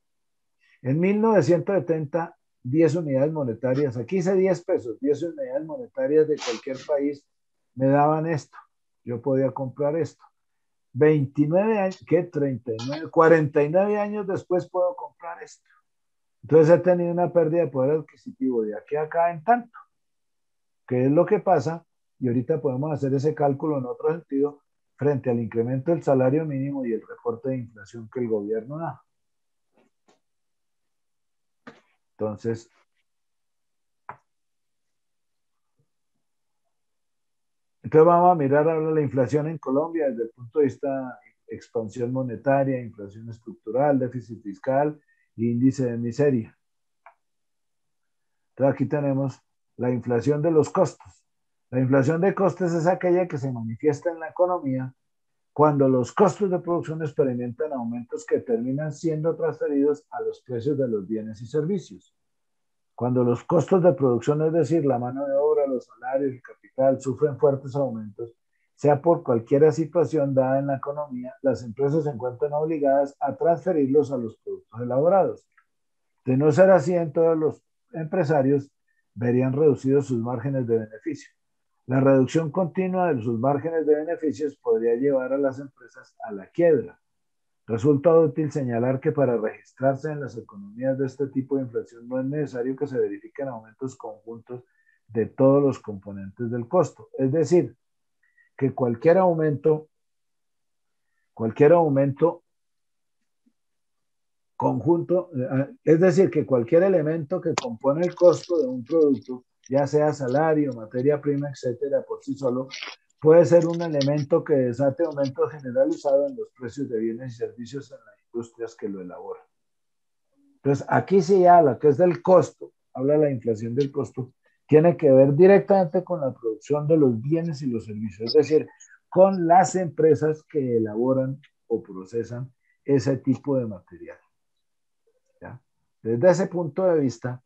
En 1970, 10 unidades monetarias, aquí hice 10 pesos, 10 unidades monetarias de cualquier país me daban esto. Yo podía comprar esto. 29 años, ¿qué? 39, 49 años después puedo comprar esto. Entonces he tenido una pérdida de poder adquisitivo de aquí a acá en tanto. ¿Qué es lo que pasa? Y ahorita podemos hacer ese cálculo en otro sentido frente al incremento del salario mínimo y el reporte de inflación que el gobierno da. Entonces, vamos a mirar ahora la inflación en Colombia desde el punto de vista expansión monetaria, inflación estructural, déficit fiscal e índice de miseria. Entonces aquí tenemos la inflación de los costos. La inflación de costos es aquella que se manifiesta en la economía cuando los costos de producción experimentan aumentos que terminan siendo transferidos a los precios de los bienes y servicios. Cuando los costos de producción, es decir, la mano de obra, los salarios, el capital, sufren fuertes aumentos, sea por cualquier situación dada en la economía, las empresas se encuentran obligadas a transferirlos a los productos elaborados. De no ser así, en todos los empresarios verían reducidos sus márgenes de beneficio. La reducción continua de sus márgenes de beneficios podría llevar a las empresas a la quiebra. Resulta útil señalar que para registrarse en las economías de este tipo de inflación no es necesario que se verifiquen aumentos conjuntos de todos los componentes del costo. Es decir, que cualquier aumento conjunto, es decir, que cualquier elemento que compone el costo de un producto, ya sea salario, materia prima, etcétera, por sí solo, puede ser un elemento que desate aumento generalizado en los precios de bienes y servicios en las industrias que lo elaboran. Entonces, aquí sí ya lo que es del costo, habla la inflación del costo, tiene que ver directamente con la producción de los bienes y los servicios, es decir, con las empresas que elaboran o procesan ese tipo de material. ¿Ya? Desde ese punto de vista,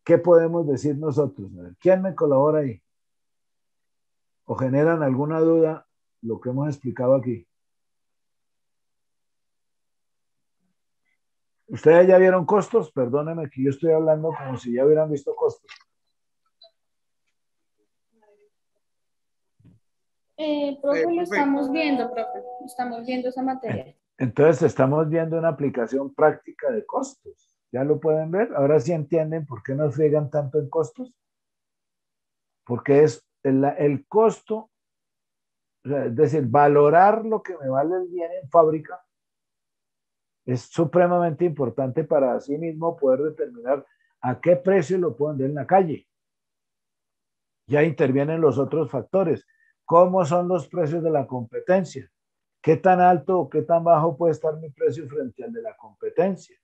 ¿qué podemos decir nosotros? A ver, ¿quién me colabora ahí? ¿O generan alguna duda lo que hemos explicado aquí? ¿Ustedes ya vieron costos? Perdónenme que yo estoy hablando como si ya hubieran visto costos. Profe, lo estamos viendo, profe. Estamos viendo esa materia. Entonces estamos viendo una aplicación práctica de costos. ¿Ya lo pueden ver? Ahora sí entienden por qué nos friegan tanto en costos. Porque es el costo, o sea, es decir, valorar lo que me vale el bien en fábrica es supremamente importante para así mismo poder determinar a qué precio lo puedo vender en la calle. Ya intervienen los otros factores. ¿Cómo son los precios de la competencia? ¿Qué tan alto o qué tan bajo puede estar mi precio frente al de la competencia?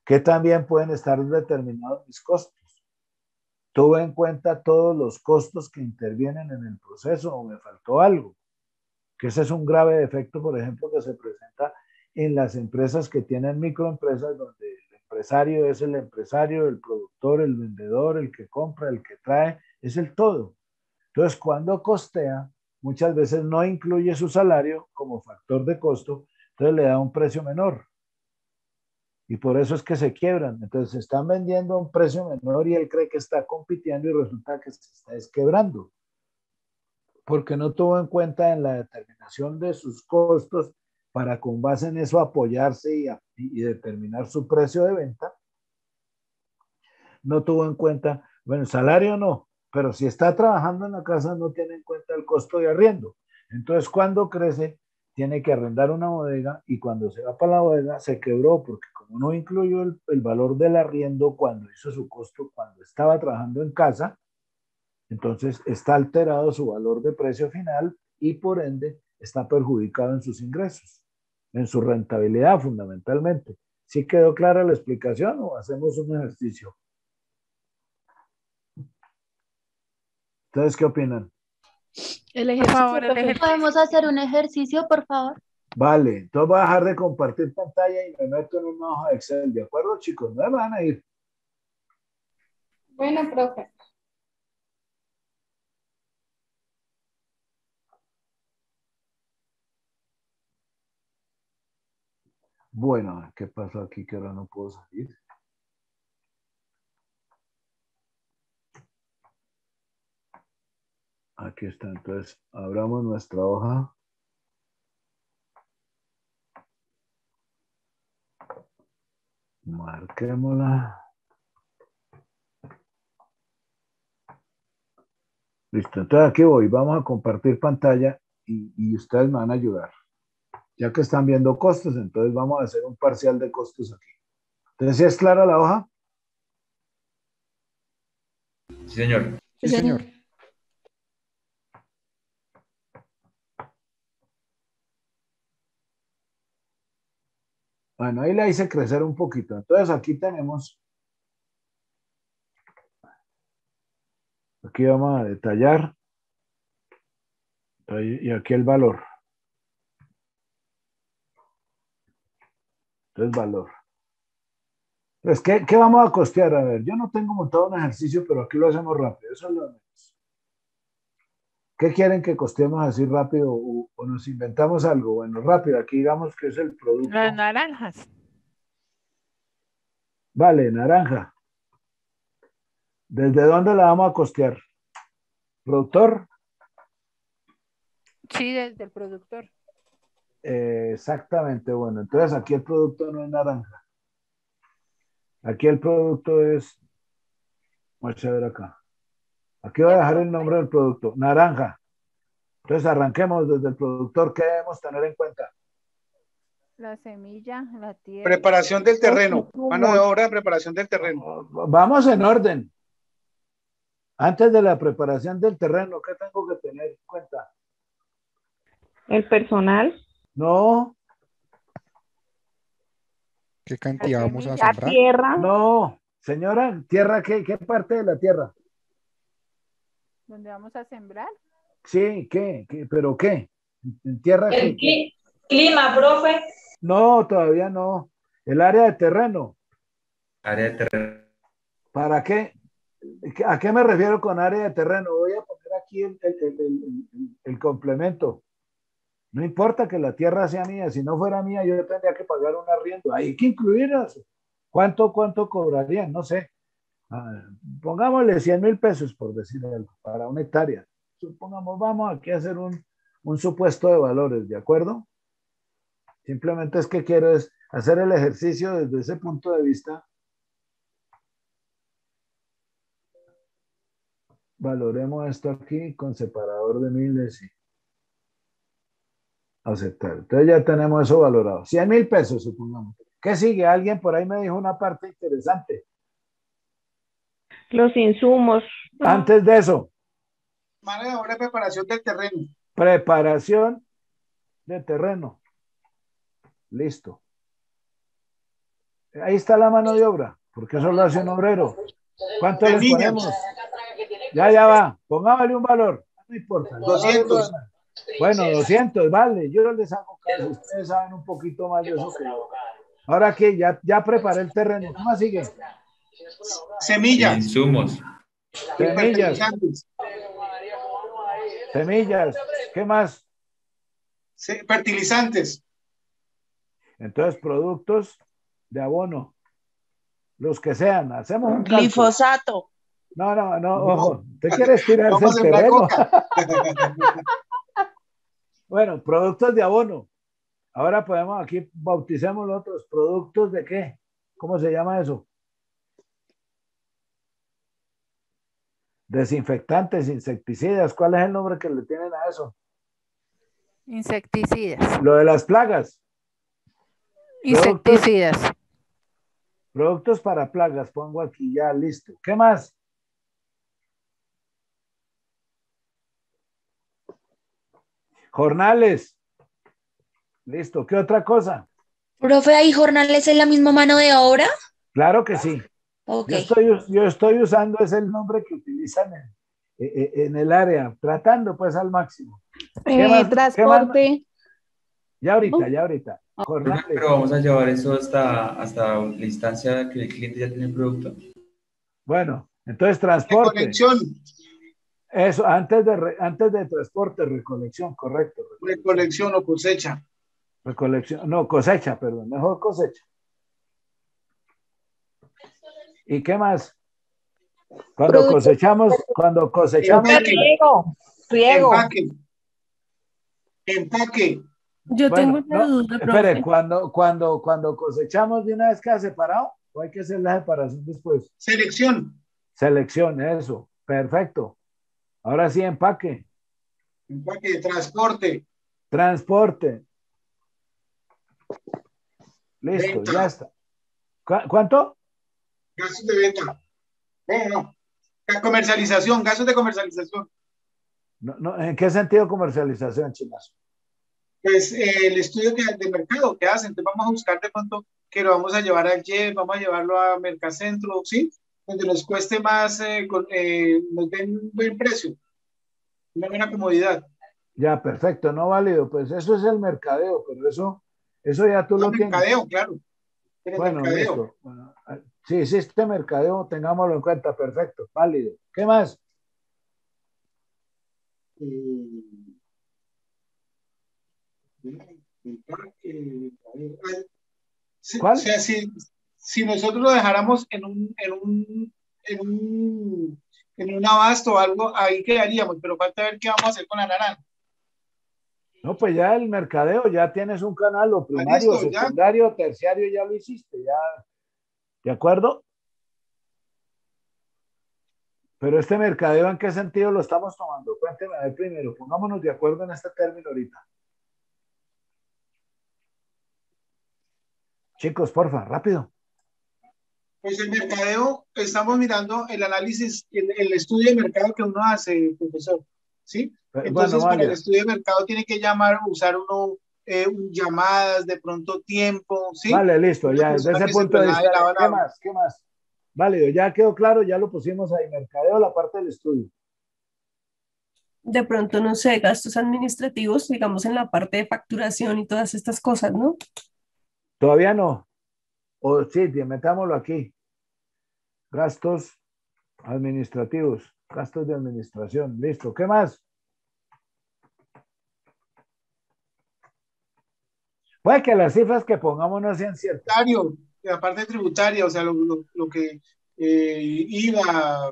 ¿Qué también pueden estar determinados mis costos? ¿Tuve en cuenta todos los costos que intervienen en el proceso o me faltó algo? Que ese es un grave defecto, por ejemplo, que se presenta en las empresas que tienen microempresas, donde el empresario es el empresario, el productor, el vendedor, el que compra, el que trae, es el todo. Entonces, cuando costea, muchas veces no incluye su salario como factor de costo, entonces le da un precio menor. Y por eso es que se quiebran. Entonces, se están vendiendo a un precio menor y él cree que está compitiendo y resulta que se está desquebrando. Porque no tuvo en cuenta en la determinación de sus costos para con base en eso apoyarse y determinar su precio de venta. No tuvo en cuenta, bueno, el salario no, pero si está trabajando en la casa no tiene en cuenta el costo de arriendo. Entonces, cuando crece, tiene que arrendar una bodega y cuando se va para la bodega se quebró porque como no incluyó el valor del arriendo cuando hizo su costo, cuando estaba trabajando en casa, entonces está alterado su valor de precio final y por ende está perjudicado en sus ingresos, en su rentabilidad fundamentalmente. ¿Sí quedó clara la explicación o hacemos un ejercicio? ¿Ustedes qué opinan? El Por ejercicio, favor, el profe. ejercicio. ¿Podemos hacer un ejercicio, por favor? Vale, entonces voy a dejar de compartir pantalla y me meto en una hoja de Excel, ¿de acuerdo, chicos? No me van a ir. Bueno, profe. Bueno, ¿qué pasó aquí que ahora no puedo salir? Aquí está, entonces abramos nuestra hoja. Marquémosla. Listo, entonces aquí voy, vamos a compartir pantalla y ustedes me van a ayudar. Ya que están viendo costos, entonces vamos a hacer un parcial de costos aquí. Entonces, ¿sí es clara la hoja? Sí, señor. Sí, señor. Bueno, ahí la hice crecer un poquito. Entonces aquí tenemos, aquí vamos a detallar, y aquí el valor. Entonces valor. Pues, ¿qué vamos a costear? A ver, yo no tengo montado un ejercicio, pero aquí lo hacemos rápido. Eso es lo menos. ¿Qué quieren que costeemos así rápido o nos inventamos algo? Bueno, rápido, aquí digamos que es el producto. Las naranjas. Vale, naranja. ¿Desde dónde la vamos a costear? ¿Productor? Sí, desde el productor. Exactamente, bueno, entonces aquí el producto no es naranja. Aquí el producto es, vamos a ver acá. Aquí voy a dejar el nombre del producto, naranja. Entonces arranquemos desde el productor. ¿Qué debemos tener en cuenta? La semilla, la tierra. Preparación del terreno. Mano de obra, preparación del terreno. Vamos en orden. Antes de la preparación del terreno, ¿qué tengo que tener en cuenta? El personal. No. ¿Qué cantidad vamos a La sembrar? tierra. No, señora, ¿tierra qué? ¿Qué parte de la tierra? ¿Dónde vamos a sembrar? Sí, ¿qué? ¿Pero qué? ¿En tierra El qué? clima, profe. No, todavía no. El área de terreno. Área de terreno. ¿Para qué? ¿A qué me refiero con área de terreno? Voy a poner aquí el complemento. No importa que la tierra sea mía, si no fuera mía, yo tendría que pagar un arriendo. Hay que incluir eso. ¿Cuánto cobrarían? No sé. Pongámosle 100.000 pesos, por decir algo, para una hectárea. Supongamos, vamos aquí a hacer un supuesto de valores, ¿de acuerdo? Simplemente es que quiero es hacer el ejercicio desde ese punto de vista. Valoremos esto aquí con separador de miles y aceptar. Entonces ya tenemos eso valorado. 100.000 pesos, supongamos. ¿Qué sigue? Alguien por ahí me dijo una parte interesante. Los insumos. Antes de eso. Mano de obra, preparación del terreno. Preparación de terreno. Listo. Ahí está la mano de obra, porque eso lo hace un obrero. ¿Cuánto le ponemos? Ya va. Pongámosle un valor. No importa. 200. Bueno, 200, vale. Yo les hago caso. Ustedes saben un poquito más de eso que yo. Ahora que ya preparé el terreno. ¿Cómo sigue? Semillas. Insumos. Semillas. ¿Qué más? Fertilizantes. Entonces, productos de abono. Los que sean. Hacemos un Glifosato. No, ojo. ¿Te quieres tirarse el terreno? Bueno, productos de abono. Ahora podemos aquí, bauticemos los otros. ¿Productos de qué? ¿Cómo se llama eso? Desinfectantes, insecticidas. ¿Cuál es el nombre que le tienen a eso? Insecticidas. Lo de las plagas. Insecticidas. Productos para plagas. Pongo aquí ya, listo. ¿Qué más? Jornales. Listo. ¿Qué otra cosa? Profe, ¿hay jornales en la misma mano de obra? Claro que sí. Okay. Yo estoy usando ese nombre que utilizan en el área, tratando pues al máximo. ¿Qué más? Transporte. ¿Qué más? Ya ahorita. Jornales. Pero vamos a llevar eso hasta la instancia que el cliente ya tiene el producto. Bueno, entonces transporte. Recolección. Eso, antes de transporte, recolección, correcto. Recolección o cosecha. Recolección, no, cosecha, perdón, mejor cosecha. ¿Y qué más? Cuando cosechamos. Riego. Empaque. Yo tengo una duda, espere, profe. cuando cosechamos de una vez queda separado, o hay que hacer la separación después. Selección, eso, perfecto. Ahora sí, empaque. Empaque de transporte. Transporte. Listo, venta. Ya está. ¿Cuánto? Gastos de venta. No. Comercialización, gastos de comercialización. No, ¿en qué sentido comercialización, Chinazo? Pues el estudio de mercado que hacen, entonces vamos a buscar de pronto que lo vamos a llevar al JEP, vamos a llevarlo a Mercacentro, ¿sí? Donde nos cueste más, nos den un buen precio, una buena comodidad. Ya, perfecto, no válido, pues eso es el mercadeo, pero eso ya tú lo tienes. Mercadeo, claro. Bueno, listo. Bueno, Sí, hiciste mercadeo, tengámoslo en cuenta, perfecto, válido. ¿Qué más? O ¿Cuál? sea, si nosotros lo dejáramos en un abasto o algo, ahí quedaríamos, pero falta ver qué vamos a hacer con la naranja. No, pues ya el mercadeo, ya tienes un canal, o Ah, primario, listo, ya. secundario, terciario, ya lo hiciste, ya, ¿de acuerdo? Pero este mercadeo, ¿en qué sentido lo estamos tomando? Cuénteme a ver primero, pongámonos de acuerdo en este término ahorita. Chicos, porfa, rápido. Pues el mercadeo, estamos mirando el análisis, el estudio de mercado que uno hace, profesor, ¿sí? Bueno, Entonces, para el vale. estudio de mercado tiene que usar uno llamadas, de pronto tiempo, ¿sí? Vale, listo, Una ya, desde persona ese que se punto de traslade vista, de lado a ¿qué lado. más? ¿Qué más? Válido, ya quedó claro, ya lo pusimos ahí, mercadeo, la parte del estudio. De pronto, no sé, gastos administrativos, digamos, en la parte de facturación y todas estas cosas, ¿no? Todavía no. O sí, metámoslo aquí. Gastos administrativos, gastos de administración, listo. ¿Qué más? Puede que las cifras que pongamos no sean ciertas. La parte tributaria, o sea, lo que IVA,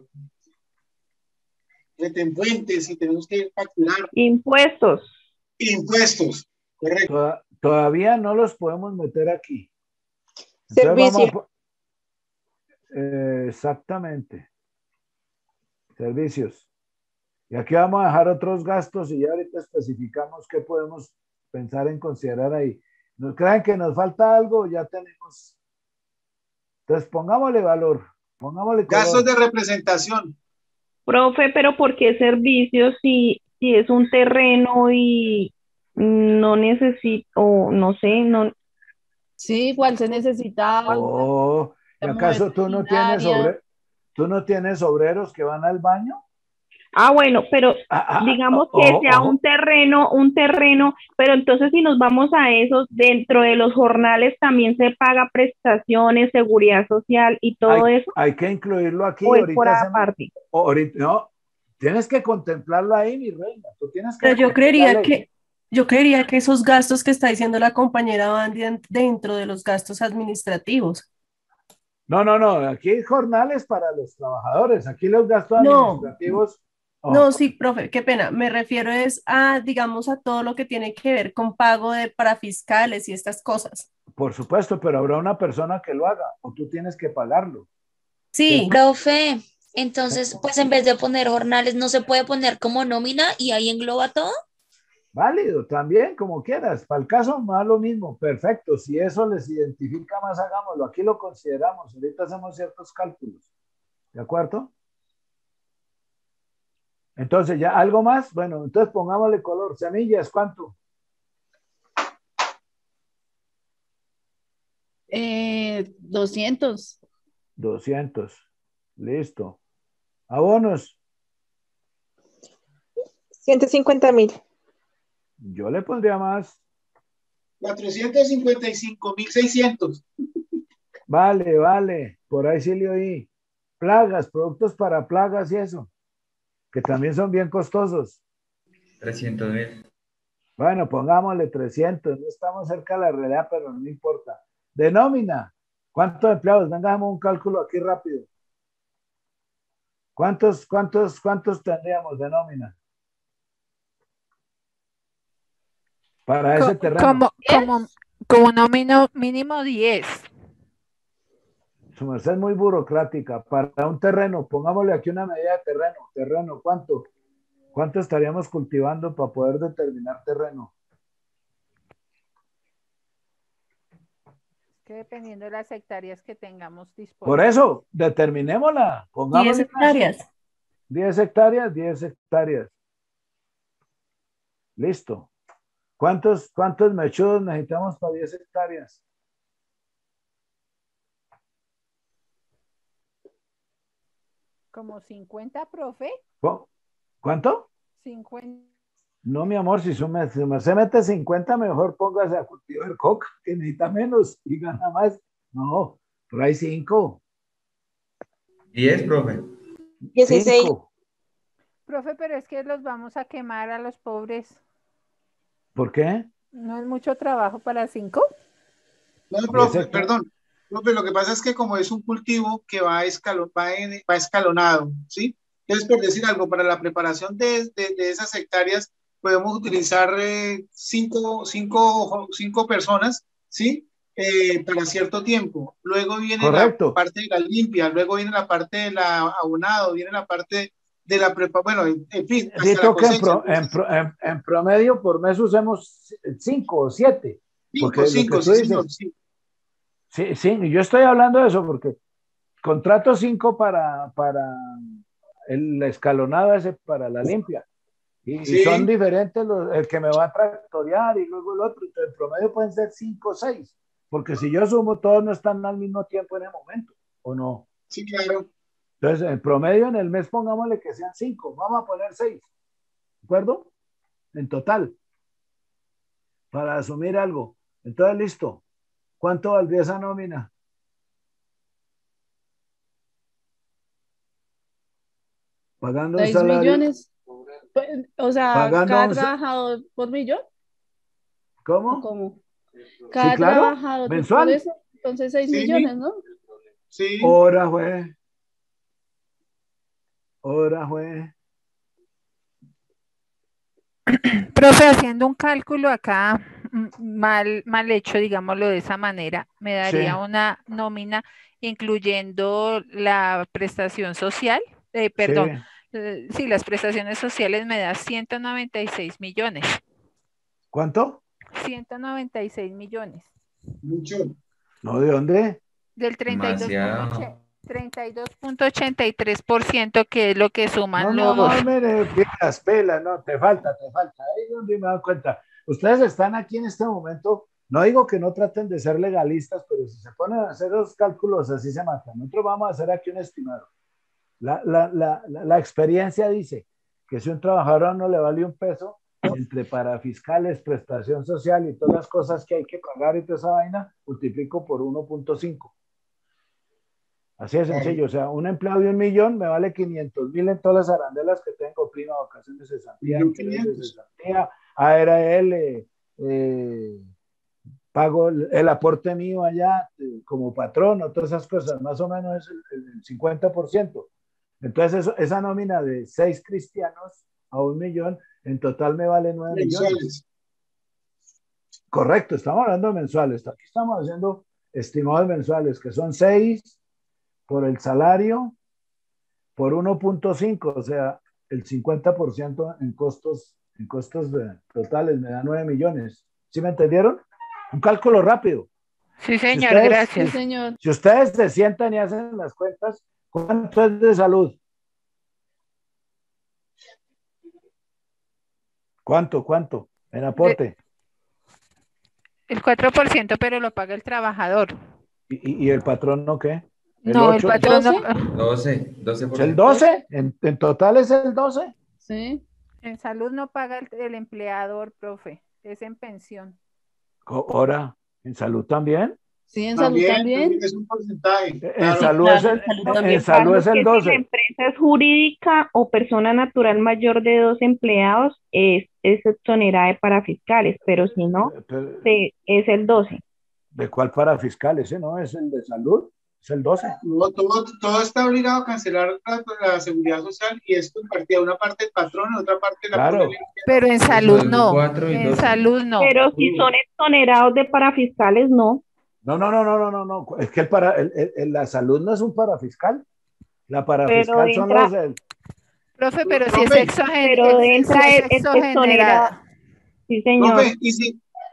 retencuentes, y tenemos que facturar. Impuestos. Impuestos, correcto. Todavía no los podemos meter aquí. Entonces Servicio. Exactamente. Servicios. Y aquí vamos a dejar otros gastos y ya ahorita especificamos qué podemos pensar en considerar ahí. ¿Nos crean que nos falta algo? Ya tenemos. Entonces pongámosle valor, pongámosle color. Gastos de representación. Profe, pero ¿por qué servicios si es un terreno y no necesito, no sé, no? Sí, igual se necesita. Oh, ¿y acaso tú no tienes obreros que van al baño? Ah, bueno, pero digamos que sea un terreno, pero entonces si nos vamos a esos, dentro de los jornales también se paga prestaciones, seguridad social y todo eso. Hay que incluirlo aquí. ¿O es por aparte? No, tienes que contemplarlo ahí, mi reina. Tú tienes que. Pero yo creería que esos gastos que está diciendo la compañera van dentro de los gastos administrativos. No, aquí hay jornales para los trabajadores, aquí los gastos administrativos. No, sí, profe, qué pena. Me refiero digamos, a todo lo que tiene que ver con pago de parafiscales y estas cosas. Por supuesto, pero habrá una persona que lo haga o tú tienes que pagarlo. Sí. Profe, entonces, pues en vez de poner jornales, ¿no se puede poner como nómina y ahí engloba todo? Válido, también, como quieras. Para el caso, más lo mismo. Perfecto. Si eso les identifica más, hagámoslo. Aquí lo consideramos. Ahorita hacemos ciertos cálculos. ¿De acuerdo? Entonces, ¿ya algo más? Bueno, entonces pongámosle color. Semillas, ¿cuánto? 200. 200. Listo. Abonos. 150,000. Yo le pondría más. 455,600. Vale. Por ahí sí le oí. Plagas, productos para plagas y eso, que también son bien costosos. 300,000. Bueno, pongámosle 300. No estamos cerca de la realidad, pero no importa. De nómina. ¿Cuántos empleados? Venga, hagamos un cálculo aquí rápido. ¿Cuántos tendríamos de nómina? Para ese terreno. Como nómina mínimo 10. Su merced es muy burocrática. Para un terreno, pongámosle aquí una medida de terreno. Terreno, ¿cuánto? ¿Cuánto estaríamos cultivando para poder determinar terreno? Que dependiendo de las hectáreas que tengamos disponibles. Por eso, determinémosla. 10 hectáreas. 10 hectáreas, 10 hectáreas. Listo. ¿Cuántos mechudos necesitamos para 10 hectáreas? Como 50, profe. ¿Cuánto? 50. No, mi amor, si se mete 50, mejor póngase a cultivar coca, que necesita menos y gana más. No, por ahí 5. 10, profe. 16. 5. Profe, pero es que los vamos a quemar a los pobres. ¿Por qué? ¿No es mucho trabajo para 5? No, profe, perdón. Profe, lo que pasa es que como es un cultivo que va escalonado, ¿sí? Entonces, por decir algo, para la preparación de esas hectáreas, podemos utilizar 5 personas, ¿sí? Para cierto tiempo. Luego viene Correcto. la parte de la limpia, luego viene la parte de la abonado, viene la parte de la preparación, bueno, en fin, hasta Necesito la que cosecha. en promedio por mes usemos 5 o 7. Porque 5, lo que tú sí, dices, señor, sí. Sí, yo estoy hablando de eso porque contrato 5 para la escalonada ese para la limpia. Y Sí. son diferentes el que me va a tractorear y luego el otro. Entonces, en promedio pueden ser 5 o 6. Porque si yo sumo, todos no están al mismo tiempo en el momento, ¿o no? Sí, claro. Entonces, en promedio en el mes pongámosle que sean 5. Vamos a poner 6. ¿De acuerdo? En total. Para asumir algo. Entonces, listo. ¿Cuánto valdría esa nómina? Pagando 6 un salario. millones. O sea, Pagando cada trabajador por millón. ¿Cómo? ¿Cómo? Cada Sí, claro. trabajador Mensual. por eso, entonces 6 millones, ¿no? Sí. Hora, juez. Hora, juez. Profe, haciendo un cálculo acá mal hecho, digámoslo de esa manera, me daría Sí. una nómina incluyendo la prestación social, perdón, sí, las prestaciones sociales me da 196 millones. ¿Cuánto? 196 millones. Mucho. ¿No de dónde? Del Demasiado. 32.83%, que es lo que suman No, los... mire, las pelas, no, te falta. Ahí es donde me he dado cuenta. Ustedes están aquí en este momento, no digo que no traten de ser legalistas, pero si se ponen a hacer los cálculos así se matan. Nosotros vamos a hacer aquí un estimado. La experiencia dice que si un trabajador no le vale un peso, entre parafiscales, prestación social y todas las cosas que hay que pagar y toda esa vaina, multiplico por 1.5. Así de sencillo, o sea, un empleado de 1 millón me vale 500,000 en todas las arandelas que tengo, prima, vacaciones, cesantía, intereses de cesantía, ARL, pago el aporte mío allá como patrono, todas esas cosas, más o menos es el 50%. Entonces, esa nómina de 6 cristianos a 1 millón, en total me vale 9 millones. Correcto, estamos hablando de mensuales. Aquí estamos haciendo estimados mensuales, que son 6 por el salario, por 1.5, o sea, el 50% en costos totales, me da 9 millones. ¿Sí me entendieron? Un cálculo rápido. Sí, señor, gracias. Sí, señor. Si ustedes se sientan y hacen las cuentas, ¿cuánto es de salud? ¿Cuánto? En aporte. El 4%, pero lo paga el trabajador. ¿Y el patrón no qué? No, el patrón no. 12%. ¿Es el 12? ¿En total es el 12? Sí. En salud no paga el empleador, profe. Es en pensión. Ahora, ¿en salud también? Sí, en salud también. Es un porcentaje. En salud es el 12. Si la empresa es jurídica o persona natural mayor de 2 empleados, es exonerada de parafiscales, pero si no, es el 12. ¿De cuál parafiscal? Ese no es el de salud, es el 12. No, todo está obligado a cancelar la seguridad social y es compartida una parte del patrón y otra parte de la Claro. Pero en salud no. En salud no. Pero si son exonerados de parafiscales, no. No. Es que la salud no es un parafiscal. La parafiscal son los del... Profe, pero si es exonerada. Sí, señor. Profe,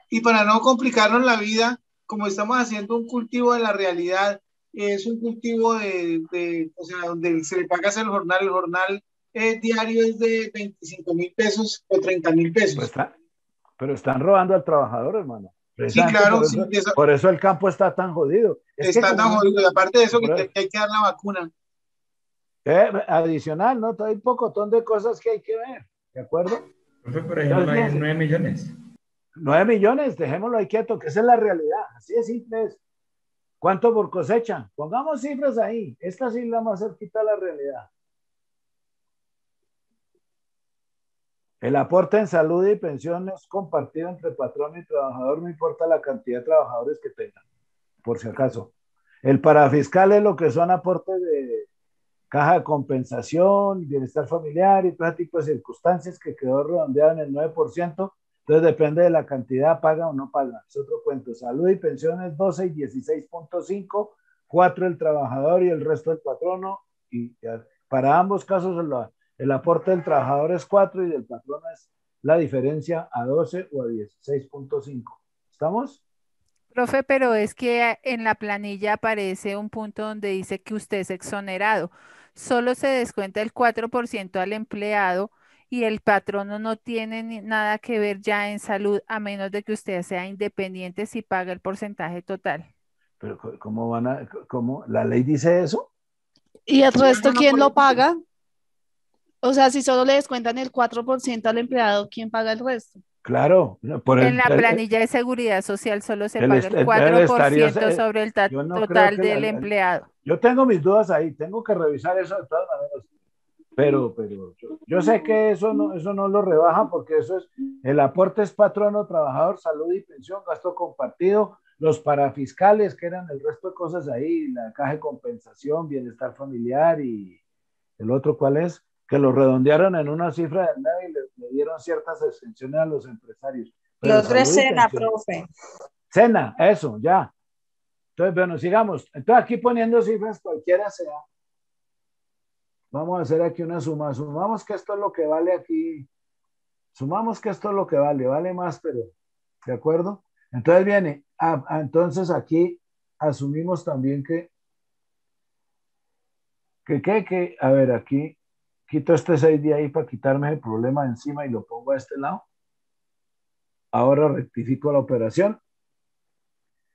y para no complicarnos la vida, como estamos haciendo un cultivo de la realidad, es un cultivo o sea, donde se le paga el jornal diario es de 25,000 pesos o 30,000 pesos. Pero están robando al trabajador, hermano. Sí, claro. Por eso el campo está tan jodido. Está tan jodido, y aparte de eso que hay que dar la vacuna. Adicional, ¿no? Hay un pocotón de cosas que hay que ver, ¿de acuerdo? Profe, por ejemplo, hay 9 millones. 9 millones, dejémoslo ahí quieto, que esa es la realidad. Así de simple es. ¿Cuánto por cosecha? Pongamos cifras ahí. Esta sí es la más cerquita a la realidad. El aporte en salud y pensión es compartido entre patrón y trabajador, no importa la cantidad de trabajadores que tengan, por si acaso. El parafiscal es lo que son aportes de caja de compensación, bienestar familiar y todo ese tipo de circunstancias que quedó redondeado en el 9%. Entonces depende de la cantidad, paga o no paga. Es otro cuento. Salud y pensiones 12 y 16.5, 4 el trabajador y el resto el patrono. Y para ambos casos el aporte del trabajador es 4 y del patrono es la diferencia a 12 o a 16.5. ¿Estamos? Profe, pero es que en la planilla aparece un punto donde dice que usted es exonerado. Solo se descuenta el 4% al empleado y el patrono no tiene nada que ver ya en salud, a menos de que usted sea independiente si paga el porcentaje total. Pero ¿cómo cómo la ley dice eso? ¿Y el resto quién lo paga? O sea, si solo le descuentan el 4% al empleado, ¿quién paga el resto? Claro, En la planilla de seguridad social solo se paga el 4% sobre el total del empleado. Yo tengo mis dudas ahí, tengo que revisar eso de todas maneras. Pero yo sé que eso no lo rebajan porque eso es, el aporte es patrono, trabajador, salud y pensión, gasto compartido, los parafiscales, que eran el resto de cosas ahí, la caja de compensación, bienestar familiar y el otro, ¿cuál es? Que lo redondearon en una cifra del 9 y le dieron ciertas exenciones a los empresarios. Pero los tres SENA, profe. SENA, eso, ya. Entonces, bueno, sigamos. Entonces, aquí poniendo cifras, cualquiera sea. Vamos a hacer aquí una suma. Sumamos que esto es lo que vale aquí. Sumamos que esto es lo que vale más, pero, ¿de acuerdo? Entonces viene, entonces aquí asumimos también a ver, aquí quito este 6 de ahí para quitarme el problema de encima y lo pongo a este lado. Ahora rectifico la operación.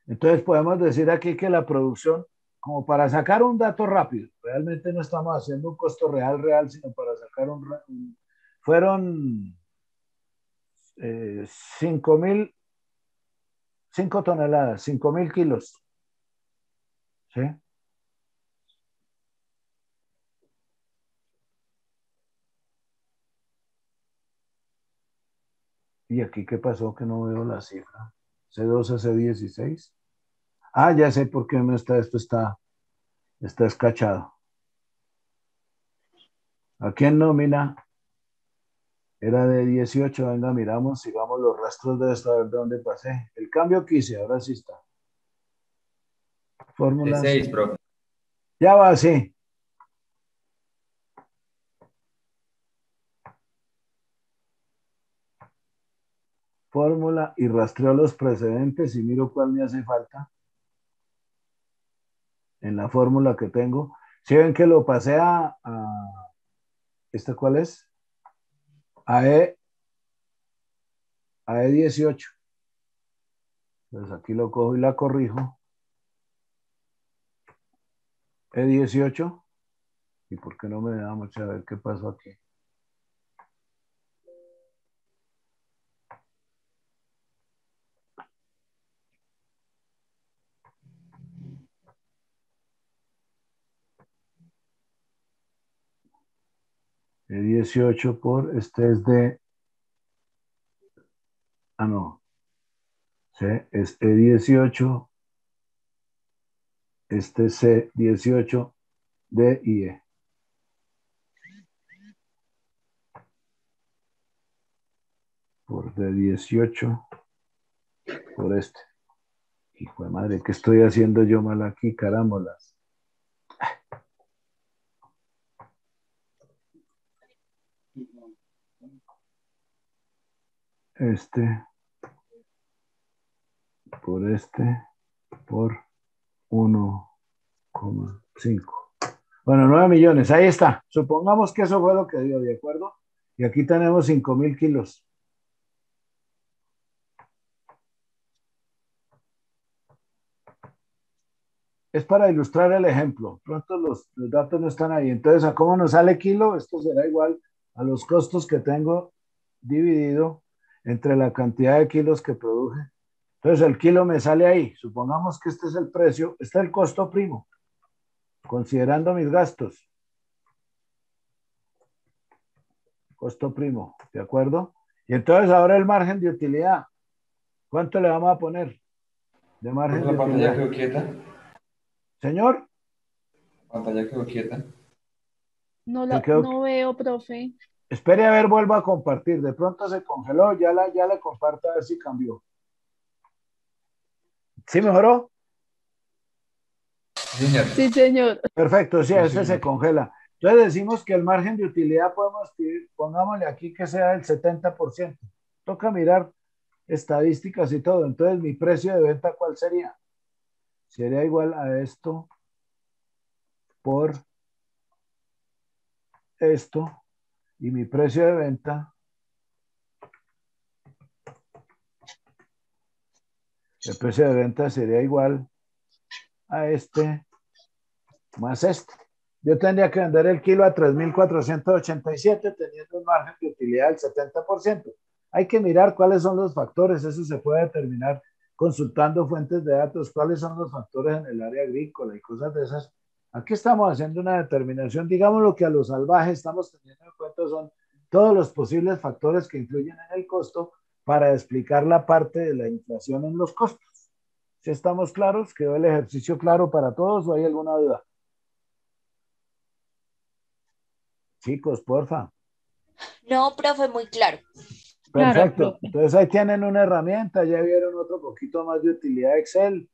Entonces podemos decir aquí que la producción, como para sacar un dato rápido, realmente no estamos haciendo un costo real, sino para sacar fueron 5 toneladas, 5.000 kilos. ¿Sí? ¿Y aquí qué pasó? Que no veo la cifra. C12, C16. Ah, ya sé por qué no está, esto está escachado. Aquí en nómina era de 18. Venga, miramos, sigamos los rastros de esto, a ver de dónde pasé. El cambio que hice, ahora sí está. Fórmulas. 6, profe. Ya va, sí. Fórmula y rastreo los precedentes y miro cuál me hace falta en la fórmula que tengo. Si ven que lo pasé a ¿esta cuál es? A E18. Entonces aquí lo cojo y la corrijo. E18. ¿Y por qué no me da mucho? A ver qué pasó aquí. E18 por, este es de, no, ¿sí? Es E18, este es C18, D y E. Por D18, por este. Hijo de madre, ¿qué estoy haciendo yo mal aquí? Carámbolas. Este por 1,5. Bueno, 9 millones, ahí está. Supongamos que eso fue lo que dio, ¿de acuerdo? Y aquí tenemos 5.000 kilos. Es para ilustrar el ejemplo. Pronto los datos no están ahí. Entonces, ¿a cómo nos sale kilo? Esto será igual a los costos que tengo dividido entre la cantidad de kilos que produje Entonces el kilo me sale ahí. Supongamos que este es el precio, este es el costo primo, considerando mis gastos. Costo primo, ¿de acuerdo? Y entonces ahora el margen de utilidad. ¿Cuánto le vamos a poner de margen de La pantalla utilidad? quedó quieta. Señor. La pantalla quedó quieta. No veo, profe. Espere a ver, vuelvo a compartir. De pronto se congeló, ya la comparto a ver si cambió. ¿Sí mejoró? Señor. Sí, señor. Perfecto, sí, Sí, ese se señor. congela. Entonces decimos que el margen de utilidad podemos escribir, pongámosle aquí que sea el 70%. Toca mirar estadísticas y todo. Entonces, mi precio de venta, ¿cuál sería? Sería igual a esto por esto. Y mi precio de venta, el precio de venta sería igual a este más este. Yo tendría que vender el kilo a 3.487 teniendo un margen de utilidad del 70%. Hay que mirar cuáles son los factores, eso se puede determinar consultando fuentes de datos, cuáles son los factores en el área agrícola y cosas de esas. Aquí estamos haciendo una determinación, digamos lo que a lo salvaje estamos teniendo en cuenta son todos los posibles factores que influyen en el costo para explicar la parte de la inflación en los costos. Si estamos claros, ¿quedó el ejercicio claro para todos o hay alguna duda? Chicos, porfa. No, profe, muy claro. Perfecto. Claro, Entonces ahí tienen una herramienta, ya vieron otro poquito más de utilidad de Excel.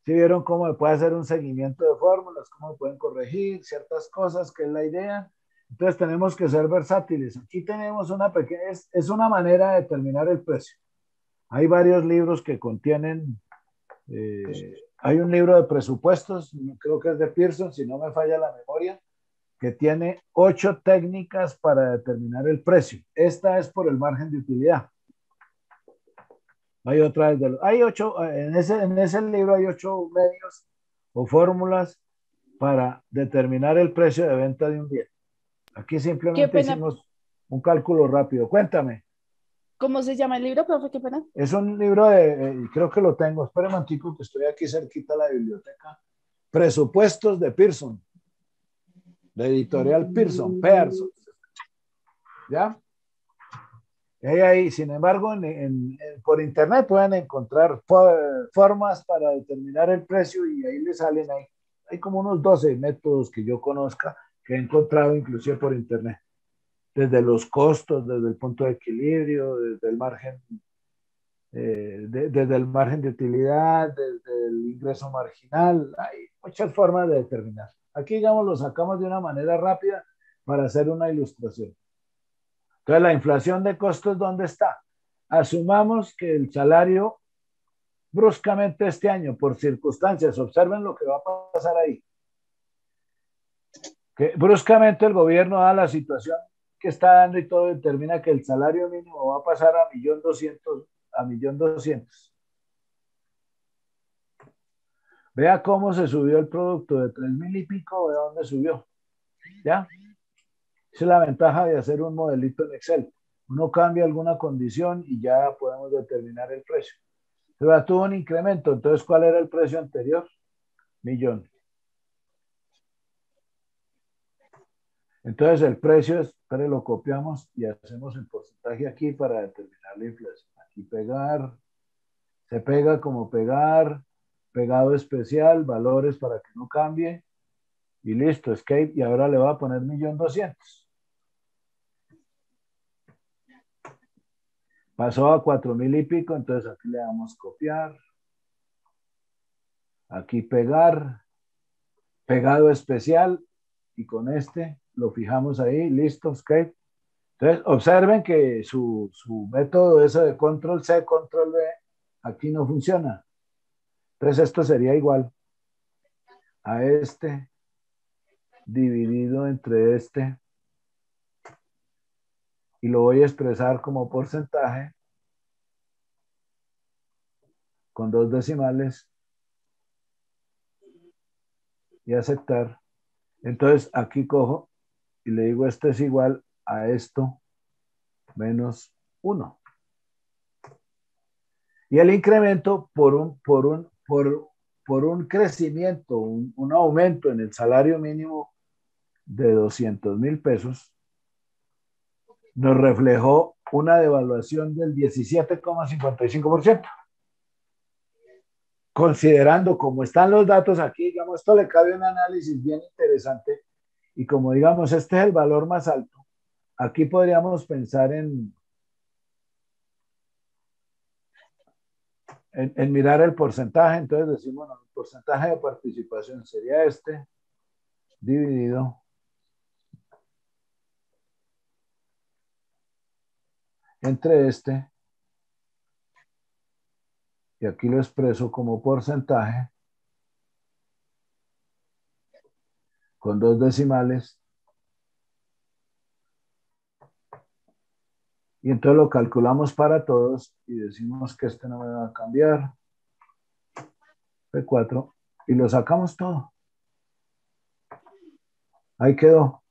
¿Sí vieron cómo me puede hacer un seguimiento de fórmulas, cómo me pueden corregir ciertas cosas, que es la idea? Entonces tenemos que ser versátiles. Aquí tenemos una pequeña, es una manera de determinar el precio. Hay varios libros que contienen, hay un libro de presupuestos, creo que es de Pearson, si no me falla la memoria, que tiene 8 técnicas para determinar el precio. Esta es por el margen de utilidad. Hay otra hay 8, en ese libro hay 8 medios o fórmulas para determinar el precio de venta de un bien. Aquí simplemente hicimos un cálculo rápido. Cuéntame. ¿Cómo se llama el libro, profe? Qué pena. Es un libro de, creo que lo tengo, espera un momentico que estoy aquí cerquita de la biblioteca. Presupuestos de Pearson, de editorial Pearson. ¿Ya? Y ahí, sin embargo, por internet pueden encontrar formas para determinar el precio y ahí les salen ahí. Hay como unos 12 métodos que yo conozca que he encontrado inclusive por internet. Desde los costos, desde el punto de equilibrio, desde el margen, desde el margen de utilidad, desde el ingreso marginal. Hay muchas formas de determinar. Aquí, digamos, lo sacamos de una manera rápida para hacer una ilustración. Entonces, la inflación de costos, ¿dónde está? Asumamos que el salario bruscamente este año, por circunstancias, observen lo que va a pasar ahí. Que bruscamente el gobierno da la situación que está dando y todo determina que el salario mínimo va a pasar a 1.200.000, a 1.200.000. Vea cómo se subió el producto de 3.000 y pico, ¿de dónde subió? ¿Ya? Esa es la ventaja de hacer un modelito en Excel. Uno cambia alguna condición y ya podemos determinar el precio. Pero tuvo un incremento, entonces, ¿cuál era el precio anterior? 1.000.000. Entonces, el precio es, pero lo copiamos y hacemos el porcentaje aquí para determinar la inflación. Aquí pegar, se pega como pegar, pegado especial, valores para que no cambie y listo, escape, y ahora le voy a poner 1.200.000. Pasó a 4.000 y pico, entonces aquí le damos copiar, aquí pegar, pegado especial, y con este lo fijamos ahí, listo, escape. Entonces, observen que su método ese de control C, control V, aquí no funciona. Entonces, esto sería igual a este dividido entre este y lo voy a expresar como porcentaje con 2 decimales y aceptar. Entonces, aquí cojo y le digo esto es igual a esto menos 1. Y el incremento por un crecimiento, un aumento en el salario mínimo de 200.000 pesos, nos reflejó una devaluación del 17,55%. Considerando cómo están los datos aquí, digamos, esto le cabe un análisis bien interesante, y como digamos, este es el valor más alto, aquí podríamos pensar en mirar el porcentaje. Entonces decimos, bueno, el porcentaje de participación sería este, dividido entre este, y aquí lo expreso como porcentaje, con 2 decimales, y entonces lo calculamos para todos y decimos que este no me va a cambiar, P4, y lo sacamos todo. Ahí quedó.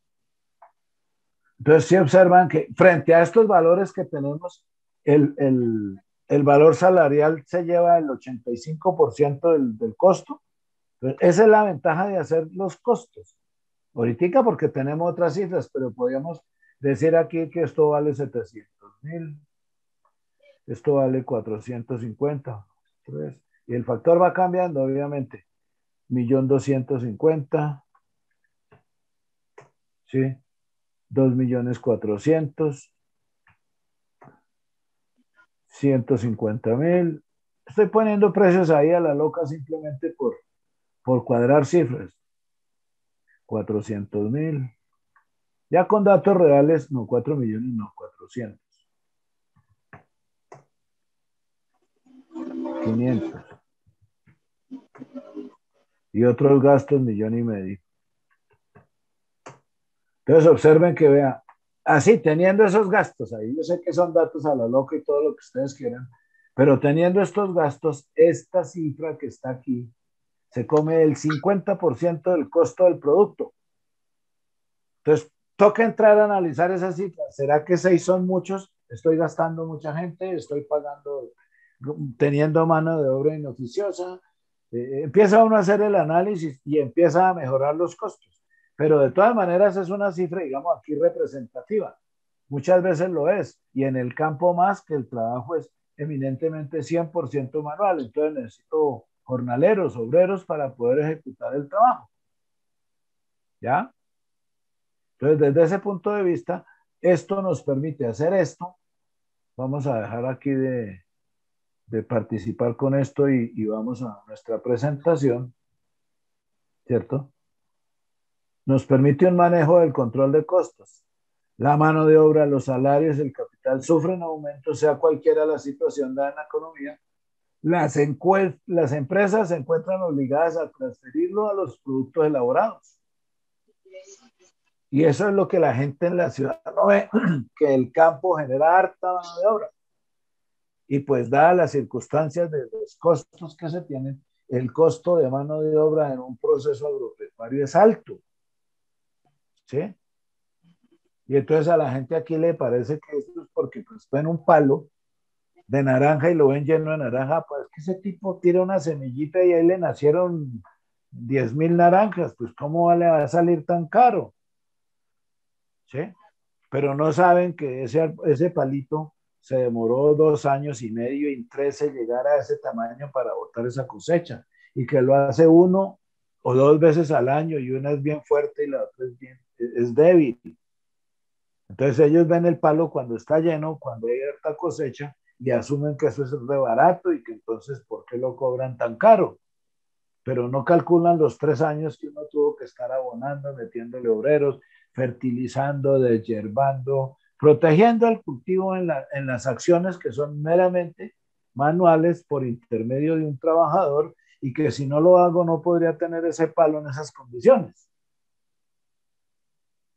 Entonces, si observan que frente a estos valores que tenemos, el valor salarial se lleva el 85% del costo. Entonces, esa es la ventaja de hacer los costos. Ahorita porque tenemos otras cifras, pero podríamos decir aquí que esto vale 700.000, esto vale 450, y el factor va cambiando, obviamente. 1.250.000, ¿sí? 2.400.000, 150.000. Estoy poniendo precios ahí a la loca simplemente por cuadrar cifras. 400.000. Ya con datos reales, no, 4 millones, no, 400. 500. Y otros gastos, 1,5 millones. Entonces observen que vea, así teniendo esos gastos ahí, yo sé que son datos a la loca y todo lo que ustedes quieran, pero teniendo estos gastos, esta cifra que está aquí se come el 50% del costo del producto. Entonces, toca entrar a analizar esas cifras. ¿Será que 6 son muchos? ¿Estoy gastando mucha gente? ¿Estoy pagando, teniendo mano de obra inoficiosa? Empieza uno a hacer el análisis y empieza a mejorar los costos. Pero de todas maneras es una cifra, digamos, aquí representativa. Muchas veces lo es. Y en el campo más, que el trabajo es eminentemente 100% manual. Entonces necesito jornaleros, obreros para poder ejecutar el trabajo. ¿Ya? Entonces, desde ese punto de vista, esto nos permite hacer esto. Vamos a dejar aquí de participar con esto y vamos a nuestra presentación, ¿cierto? Nos permite un manejo del control de costos. La mano de obra, los salarios, el capital sufren aumento, sea cualquiera la situación dada en la economía. Las empresas se encuentran obligadas a transferirlo a los productos elaborados. Y eso es lo que la gente en la ciudad no ve, que el campo genera harta mano de obra. Y pues dadas las circunstancias de los costos que se tienen, el costo de mano de obra en un proceso agropecuario es alto. ¿Sí? Y entonces a la gente aquí le parece que esto es porque pues ven un palo de naranja y lo ven lleno de naranja, pues que ese tipo tira una semillita y ahí le nacieron 10.000 naranjas, pues ¿cómo le va a salir tan caro? ¿Sí? Pero no saben que ese palito se demoró 2 años y medio y 13 llegar a ese tamaño para botar esa cosecha, y que lo hace 1 o 2 veces al año, y una es bien fuerte y la otra es débil. Entonces ellos ven el palo cuando está lleno, cuando hay harta cosecha, y asumen que eso es re barato y que entonces ¿por qué lo cobran tan caro? Pero no calculan los 3 años que uno tuvo que estar abonando, metiéndole obreros, fertilizando, desyerbando, protegiendo el cultivo en las acciones que son meramente manuales por intermedio de un trabajador, y que si no lo hago no podría tener ese palo en esas condiciones.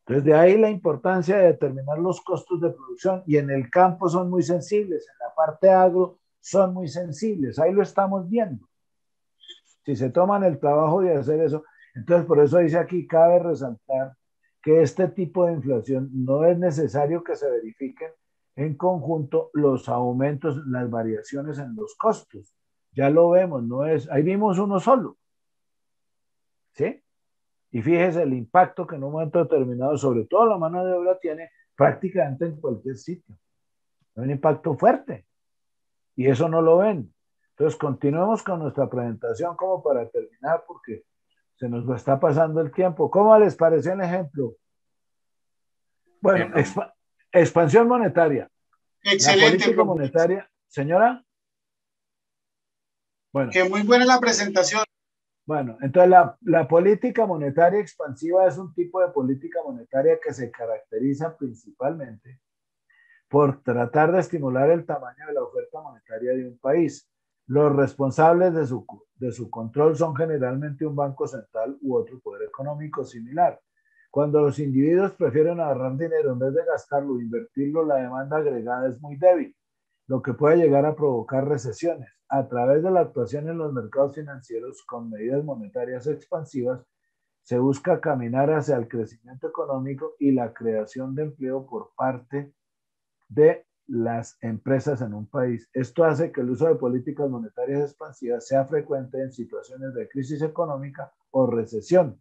Entonces de ahí la importancia de determinar los costos de producción, y en el campo son muy sensibles, en la parte agro son muy sensibles, ahí lo estamos viendo. Si se toman el trabajo de hacer eso, entonces por eso dice aquí, cabe resaltar que este tipo de inflación no es necesario que se verifiquen en conjunto los aumentos, las variaciones en los costos. Ya lo vemos, no es, ahí vimos uno solo, ¿sí? Y fíjese el impacto que en un momento determinado, sobre todo la mano de obra, tiene prácticamente en cualquier sitio. Es un impacto fuerte. Y eso no lo ven. Entonces, continuemos con nuestra presentación como para terminar, porque se nos está pasando el tiempo. ¿Cómo les pareció el ejemplo? Bueno, expansión monetaria. Excelente. La política monetaria. Señora. Bueno. Que muy buena la presentación. Bueno, entonces la política monetaria expansiva es un tipo de política monetaria que se caracteriza principalmente por tratar de estimular el tamaño de la oferta monetaria de un país. Los responsables de su control son generalmente un banco central u otro poder económico similar. Cuando los individuos prefieren ahorrar dinero en vez de gastarlo o invertirlo, la demanda agregada es muy débil, lo que puede llegar a provocar recesiones. A través de la actuación en los mercados financieros con medidas monetarias expansivas, se busca caminar hacia el crecimiento económico y la creación de empleo por parte de las empresas en un país. Esto hace que el uso de políticas monetarias expansivas sea frecuente en situaciones de crisis económica o recesión.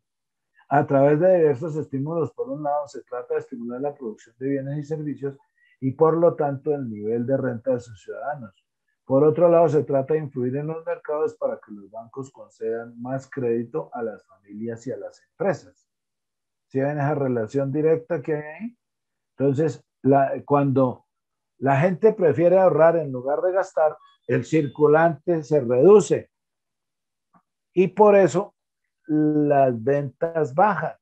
A través de diversos estímulos, por un lado, se trata de estimular la producción de bienes y servicios y, por lo tanto, el nivel de renta de sus ciudadanos. Por otro lado, se trata de influir en los mercados para que los bancos concedan más crédito a las familias y a las empresas. ¿Sí ven esa relación directa que hay ahí? Entonces, cuando la gente prefiere ahorrar en lugar de gastar, el circulante se reduce y por eso las ventas bajan.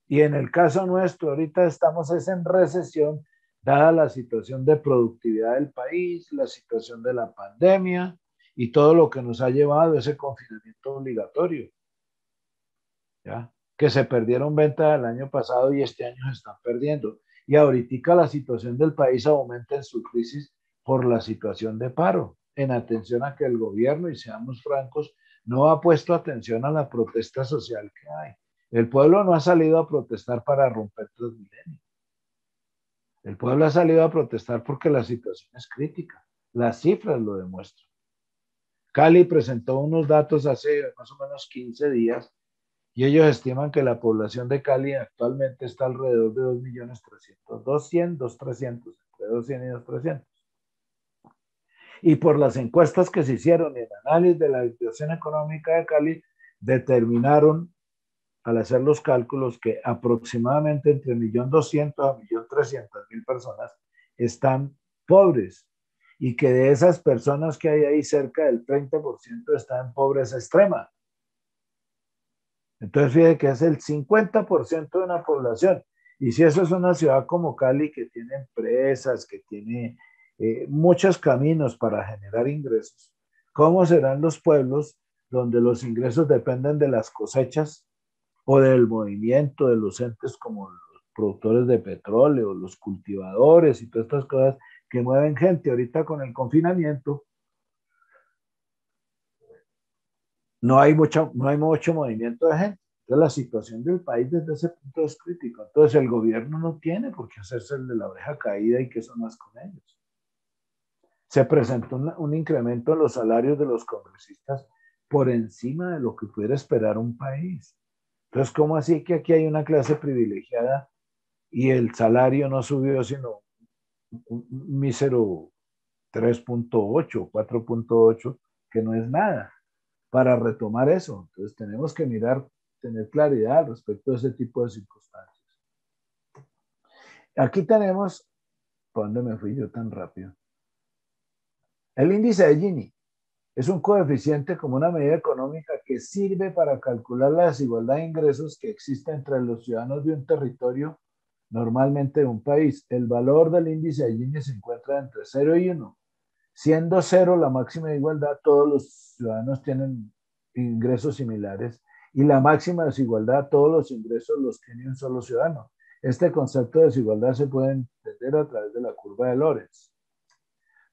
Y en el caso nuestro, ahorita estamos en recesión, dada la situación de productividad del país, la situación de la pandemia y todo lo que nos ha llevado a ese confinamiento obligatorio. ¿Ya? Que se perdieron ventas el año pasado y este año se están perdiendo. Y ahorita la situación del país aumenta en su crisis por la situación de paro, en atención a que el gobierno, y seamos francos, no ha puesto atención a la protesta social que hay. El pueblo no ha salido a protestar para romper Transmilenio. El pueblo ha salido a protestar porque la situación es crítica. Las cifras lo demuestran. Cali presentó unos datos hace más o menos 15 días y ellos estiman que la población de Cali actualmente está alrededor de 2.300.000, 200.000, 200.300.000, entre 200 y 200.300. Y por las encuestas que se hicieron y el análisis de la situación económica de Cali, determinaron, al hacer los cálculos, que aproximadamente entre 1.200.000 a 1.300.000 personas están pobres y que de esas personas que hay ahí, cerca del 30% están en pobreza extrema. Entonces, fíjate que es el 50% de una población. Y si eso es una ciudad como Cali, que tiene empresas, que tiene muchos caminos para generar ingresos, ¿cómo serán los pueblos donde los ingresos dependen de las cosechas o del movimiento de los entes como los productores de petróleo, los cultivadores y todas estas cosas que mueven gente? Ahorita con el confinamiento no hay mucho movimiento de gente. Entonces la situación del país desde ese punto es crítica. Entonces el gobierno no tiene por qué hacerse el de la oreja caída y que eso no es con ellos. Se presentó un incremento en los salarios de los congresistas por encima de lo que pudiera esperar un país. Entonces, ¿cómo así que aquí hay una clase privilegiada y el salario no subió sino un mísero 3.8, 4.8, que no es nada para retomar eso? Entonces tenemos que mirar, tener claridad respecto a ese tipo de circunstancias. Aquí tenemos, ¿por dónde me fui yo tan rápido? El índice de Gini es un coeficiente como una medida económica que sirve para calcular la desigualdad de ingresos que existe entre los ciudadanos de un territorio, normalmente de un país. El valor del índice de Gini se encuentra entre 0 y 1. Siendo 0 la máxima de igualdad, todos los ciudadanos tienen ingresos similares, y la máxima desigualdad, todos los ingresos los tiene un solo ciudadano. Este concepto de desigualdad se puede entender a través de la curva de Lorenz.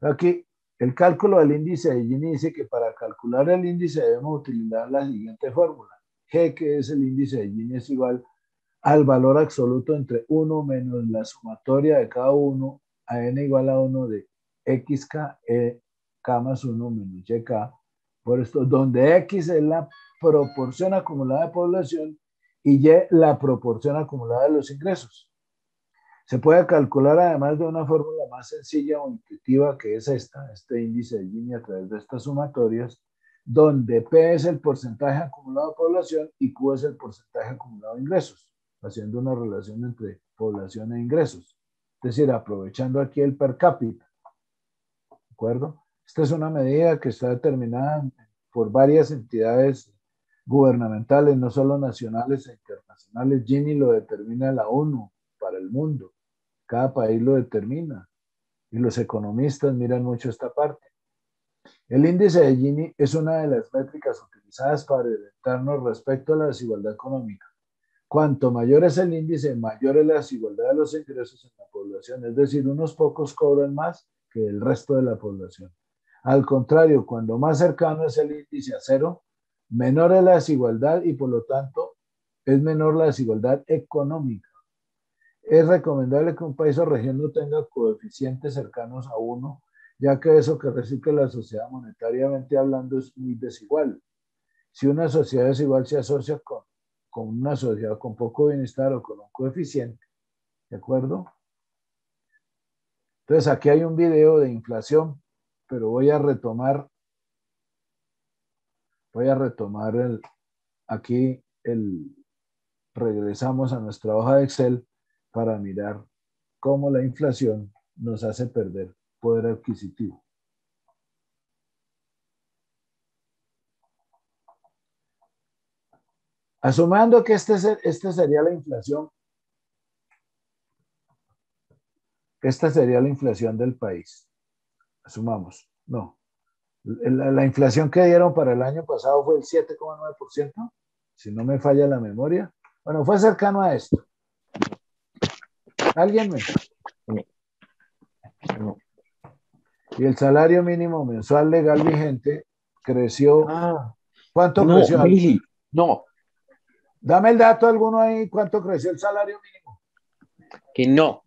Aquí, el cálculo del índice de Gini dice que para calcular el índice debemos utilizar la siguiente fórmula. G, que es el índice de Gini, es igual al valor absoluto entre 1 menos la sumatoria de cada uno a n igual a 1 de xk k más 1 menos yk, por esto, donde x es la proporción acumulada de población y y la proporción acumulada de los ingresos. Se puede calcular además de una fórmula más sencilla o intuitiva que es este índice de Gini a través de estas sumatorias, donde P es el porcentaje acumulado de población y Q es el porcentaje acumulado de ingresos, haciendo una relación entre población e ingresos. Es decir, aprovechando aquí el per cápita. ¿De acuerdo? Esta es una medida que está determinada por varias entidades gubernamentales, no solo nacionales e internacionales. Gini lo determina la ONU para el mundo. Cada país lo determina. Y los economistas miran mucho esta parte. El índice de Gini es una de las métricas utilizadas para orientarnos respecto a la desigualdad económica. Cuanto mayor es el índice, mayor es la desigualdad de los ingresos en la población. Es decir, unos pocos cobran más que el resto de la población. Al contrario, cuando más cercano es el índice a cero, menor es la desigualdad y por lo tanto es menor la desigualdad económica. Es recomendable que un país o región no tenga coeficientes cercanos a 1, ya que eso que recibe la sociedad monetariamente hablando es muy desigual. Si una sociedad desigual se asocia con una sociedad con poco bienestar o con un coeficiente, ¿de acuerdo? Entonces aquí hay un video de inflación, pero voy a retomar regresamos a nuestra hoja de Excel para mirar cómo la inflación nos hace perder poder adquisitivo. Asumiendo que este sería la inflación, esta sería la inflación del país. Asumamos, no. La inflación que dieron para el año pasado fue el 7,9%, si no me falla la memoria. Bueno, fue cercano a esto. ¿Alguien me? No. Y el salario mínimo mensual legal vigente creció. ¿Cuánto creció? Bailey, no. Dame el dato alguno ahí, ¿cuánto creció el salario mínimo? Que no.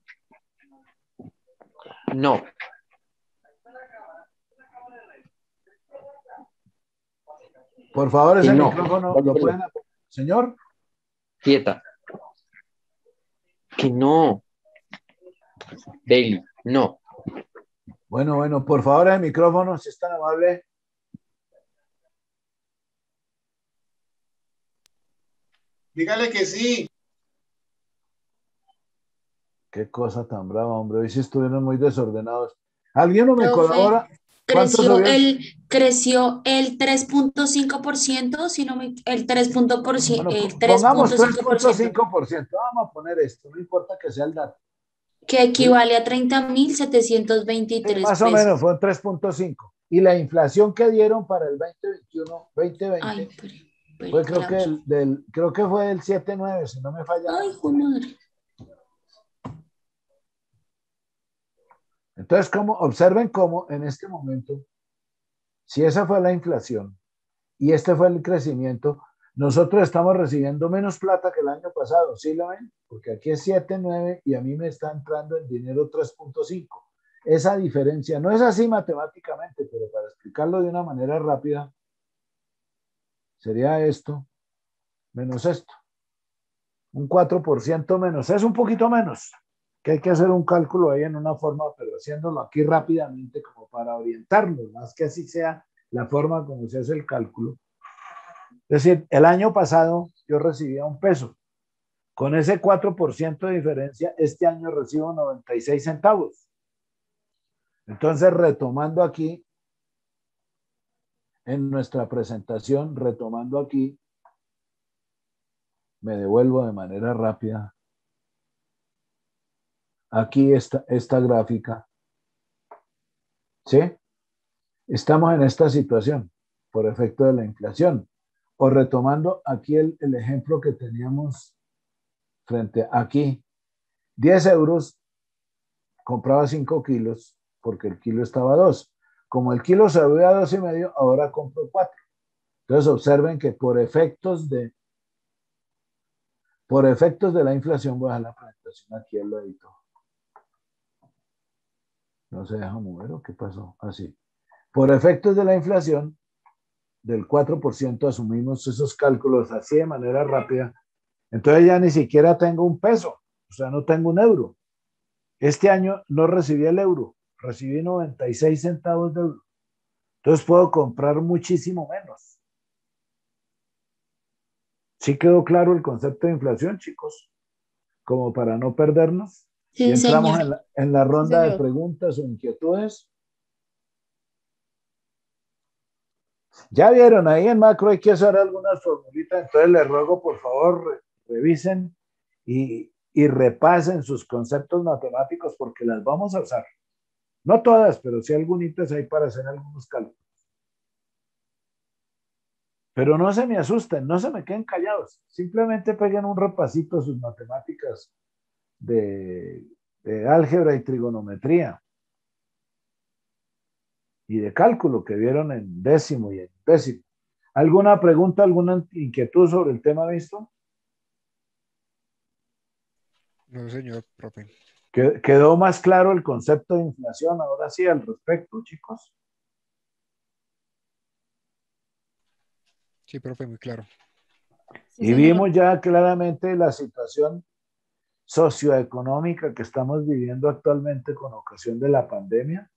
No. Por favor, ese micrófono lo pueden... Señor. Quieta. Que no. Bailey, no. Bueno, por favor, el micrófono, si es tan amable. Dígale que sí. Qué cosa tan brava, hombre. Hoy sí estuvieron muy desordenados. ¿Alguien no me colabora? Creció el 3.5%, si no me, el 3.5%. Bueno, pongamos 3.5%. Vamos a poner esto, no importa que sea el dato. Que equivale a 30.723 sí, más o menos, fue un 3.5. Y la inflación que dieron para el 2021, 2020, fue creo que fue del 7.9, si no me falla. Ay, hijo de madre. Entonces, observen cómo en este momento, si esa fue la inflación y este fue el crecimiento, nosotros estamos recibiendo menos plata que el año pasado, ¿sí lo ven? Porque aquí es 7.9 y a mí me está entrando en dinero 3.5. Esa diferencia no es así matemáticamente, pero para explicarlo de una manera rápida, sería esto menos esto. Un 4% menos, es un poquito menos. Que hay que hacer un cálculo ahí en una forma, pero haciéndolo aquí rápidamente como para orientarnos, más que así sea la forma como se hace el cálculo. Es decir, el año pasado yo recibía $1. Con ese 4% de diferencia, este año recibo 96 centavos. Entonces, retomando aquí, en nuestra presentación, retomando aquí, me devuelvo de manera rápida. Aquí está esta gráfica. ¿Sí? Estamos en esta situación por efecto de la inflación. O retomando aquí el ejemplo que teníamos frente a aquí. 10 euros compraba 5 kilos porque el kilo estaba a 2. Como el kilo se ve a 2,5, ahora compro 4. Entonces observen que por efectos Por efectos de la inflación, voy a dejar la presentación aquí al ladito. No se deja mover, ¿o qué pasó? Así. Por efectos de la inflación, del 4%, asumimos esos cálculos así de manera rápida. Entonces ya ni siquiera tengo un peso, o sea, no tengo un euro. Este año no recibí el euro, recibí 96 centavos de euro. Entonces puedo comprar muchísimo menos. ¿Sí quedó claro el concepto de inflación, chicos? Como para no perdernos. Sí, Y entramos señor. en la ronda de señor. preguntas o inquietudes. Ya vieron, ahí en macro hay que hacer algunas formulitas, entonces les ruego por favor revisen y repasen sus conceptos matemáticos porque las vamos a usar. No todas, pero sí algunitas ahí para hacer algunos cálculos. Pero no se me asusten, no se me queden callados. Simplemente peguen un repasito a sus matemáticas de álgebra y trigonometría y de cálculo que vieron en décimo y en décimo. ¿Alguna pregunta, alguna inquietud sobre el tema visto? No, señor, profe. ¿Quedó más claro el concepto de inflación ahora sí al respecto, chicos? Sí, profe, muy claro. Sí, Y señor. vimos ya claramente la situación socioeconómica que estamos viviendo actualmente con ocasión de la pandemia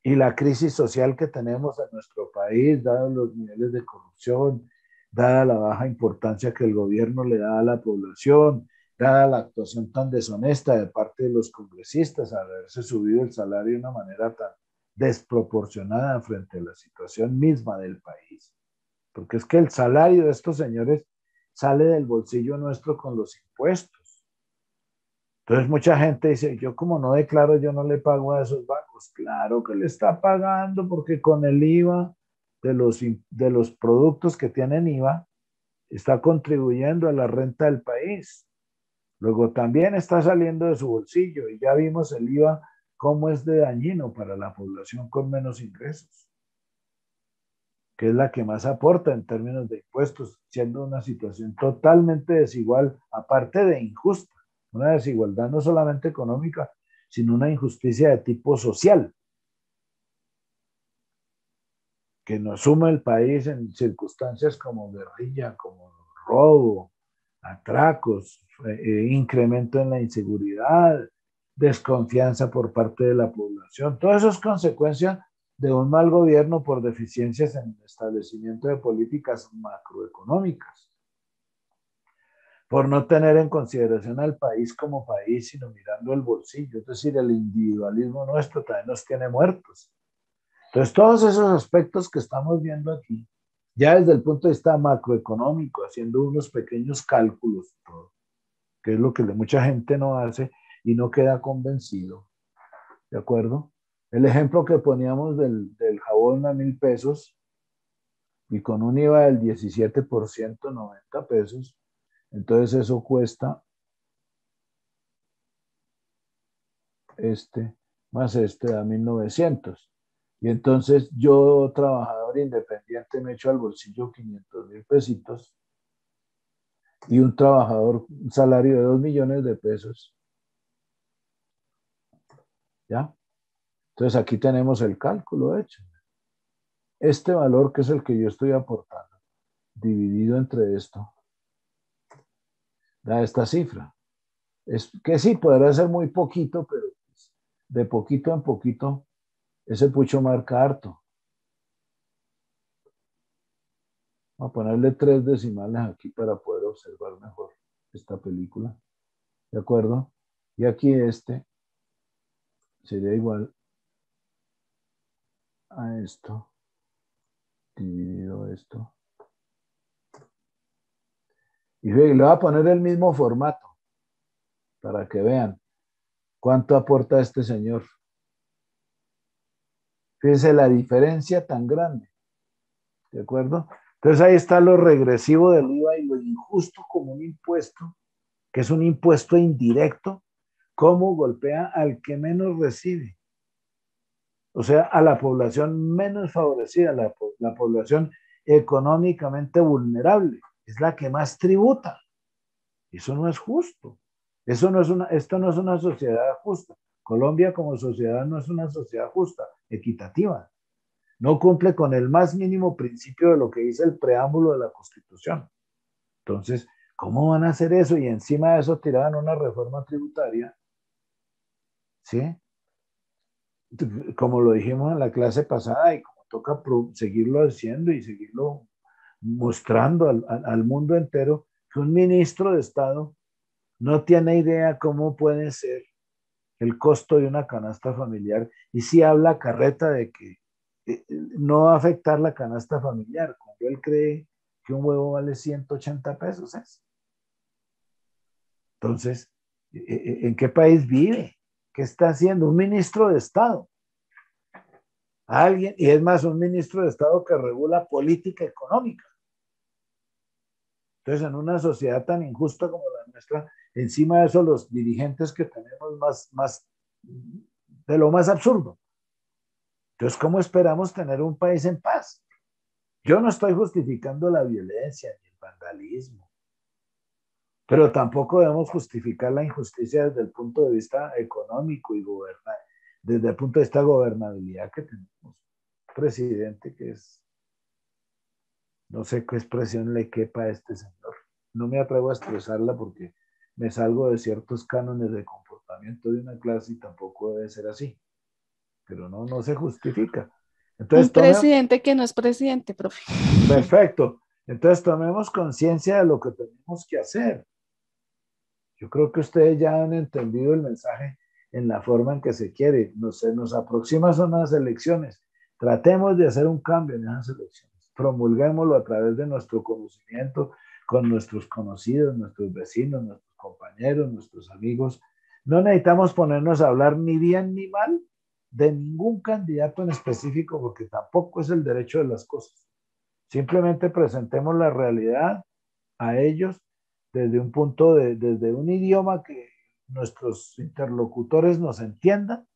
y la crisis social que tenemos en nuestro país, dados los niveles de corrupción, dada la baja importancia que el gobierno le da a la población, dada la actuación tan deshonesta de parte de los congresistas al haberse subido el salario de una manera tan desproporcionada frente a la situación misma del país. Porque es que el salario de estos señores sale del bolsillo nuestro con los impuestos. Entonces mucha gente dice, yo como no declaro, yo no le pago a esos bancos. Claro que le está pagando porque con el IVA de los productos que tienen IVA, está contribuyendo a la renta del país. Luego también está saliendo de su bolsillo y ya vimos el IVA cómo es de dañino para la población con menos ingresos, que es la que más aporta en términos de impuestos, siendo una situación totalmente desigual, aparte de injusta. Una desigualdad no solamente económica, sino una injusticia de tipo social, que nos suma el país en circunstancias como guerrilla, como robo, atracos, incremento en la inseguridad, desconfianza por parte de la población. Todo eso es consecuencia de un mal gobierno por deficiencias en el establecimiento de políticas macroeconómicas, por no tener en consideración al país como país, sino mirando el bolsillo. Es decir, el individualismo nuestro también nos tiene muertos. Entonces, todos esos aspectos que estamos viendo aquí, ya desde el punto de vista macroeconómico, haciendo unos pequeños cálculos, que es lo que mucha gente no hace y no queda convencido, ¿de acuerdo? El ejemplo que poníamos del jabón a 1.000 pesos y con un IVA del 17%, 90 pesos, entonces eso cuesta más a 1.900. Y entonces yo, trabajador independiente, me echo al bolsillo 500.000 pesitos y un trabajador, un salario de 2 millones de pesos. ¿Ya? Entonces aquí tenemos el cálculo hecho. Este valor que es el que yo estoy aportando, dividido entre esto, da esta cifra. Es que sí, podrá ser muy poquito, pero de poquito en poquito, ese pucho marca harto. Vamos a ponerle 3 decimales aquí para poder observar mejor esta película. ¿De acuerdo? Y aquí sería igual a esto, dividido esto. Y le voy a poner el mismo formato para que vean cuánto aporta este señor. Fíjense la diferencia tan grande. ¿De acuerdo? Entonces ahí está lo regresivo del IVA y lo injusto como un impuesto, que es un impuesto indirecto, cómo golpea al que menos recibe. O sea, a la población menos favorecida, la población económicamente vulnerable, es la que más tributa. Eso no es justo. Esto no es una sociedad justa. Colombia como sociedad no es una sociedad justa, equitativa. No cumple con el más mínimo principio de lo que dice el preámbulo de la Constitución. Entonces, ¿cómo van a hacer eso? Y encima de eso tiraban una reforma tributaria, ¿sí? Como lo dijimos en la clase pasada y como toca seguirlo haciendo y seguirlo mostrando al mundo entero, que un ministro de Estado no tiene idea cómo puede ser el costo de una canasta familiar y sí habla carreta de que no va a afectar la canasta familiar, cuando él cree que un huevo vale 180 pesos. Entonces, ¿en qué país vive? ¿Qué está haciendo? Un ministro de Estado. Alguien, y es más, un ministro de Estado que regula política económica. Entonces, en una sociedad tan injusta como la nuestra, encima de eso, los dirigentes que tenemos más de lo más absurdo. Entonces, ¿cómo esperamos tener un país en paz? Yo no estoy justificando la violencia ni el vandalismo, pero tampoco debemos justificar la injusticia desde el punto de vista económico y desde el punto de vista de gobernabilidad que tenemos. Un presidente que es, no sé qué expresión le quepa a este señor. No me atrevo a expresarla porque me salgo de ciertos cánones de comportamiento de una clase y tampoco debe ser así. Pero no se justifica. Entonces, un presidente que no es presidente, profe. Perfecto. Entonces tomemos conciencia de lo que tenemos que hacer. Yo creo que ustedes ya han entendido el mensaje en la forma en que se quiere. Nos aproximan son las elecciones. Tratemos de hacer un cambio en esas elecciones. Promulguémoslo a través de nuestro conocimiento, con nuestros conocidos, nuestros vecinos, nuestros compañeros, nuestros amigos. No necesitamos ponernos a hablar ni bien ni mal de ningún candidato en específico, porque tampoco es el derecho de las cosas. Simplemente presentemos la realidad a ellos desde un punto desde un idioma que nuestros interlocutores nos entiendan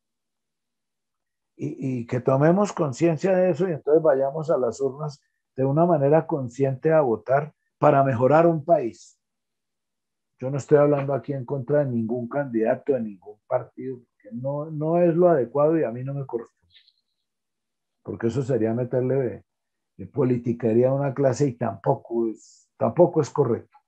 y que tomemos conciencia de eso y entonces vayamos a las urnas de una manera consciente a votar para mejorar un país. Yo no estoy hablando aquí en contra de ningún candidato, de ningún partido, porque no es lo adecuado y a mí no me corresponde. Porque eso sería meterle politiquería a una clase y tampoco es correcto.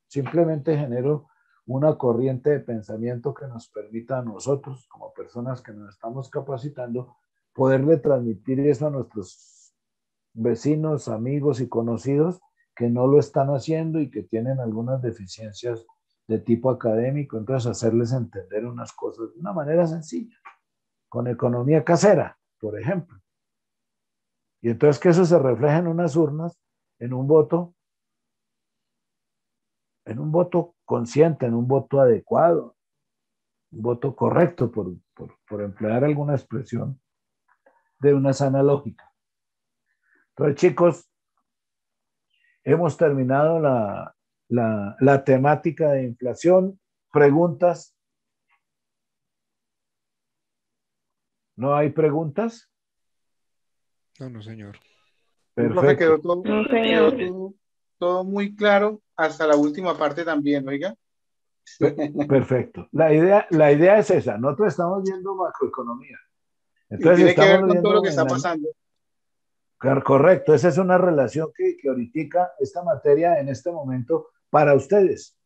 Simplemente genero una corriente de pensamiento que nos permita a nosotros, como personas que nos estamos capacitando, poderle transmitir eso a nuestros vecinos, amigos y conocidos que no lo están haciendo y que tienen algunas deficiencias de tipo académico, entonces hacerles entender unas cosas de una manera sencilla, con economía casera, por ejemplo. Y entonces que eso se refleje en unas urnas, en un voto consciente, en un voto adecuado, un voto correcto, por emplear alguna expresión de una sana lógica. Entonces, chicos, hemos terminado la temática de inflación. ¿Preguntas? ¿No hay preguntas? No, señor. Profe, Perfecto. quedó todo muy claro hasta la última parte también, oiga. Perfecto. La idea es esa. Nosotros estamos viendo macroeconomía. Entonces, y tiene que ver con todo lo que está pasando. Correcto. Esa es una relación que ahorita esta materia en este momento para ustedes.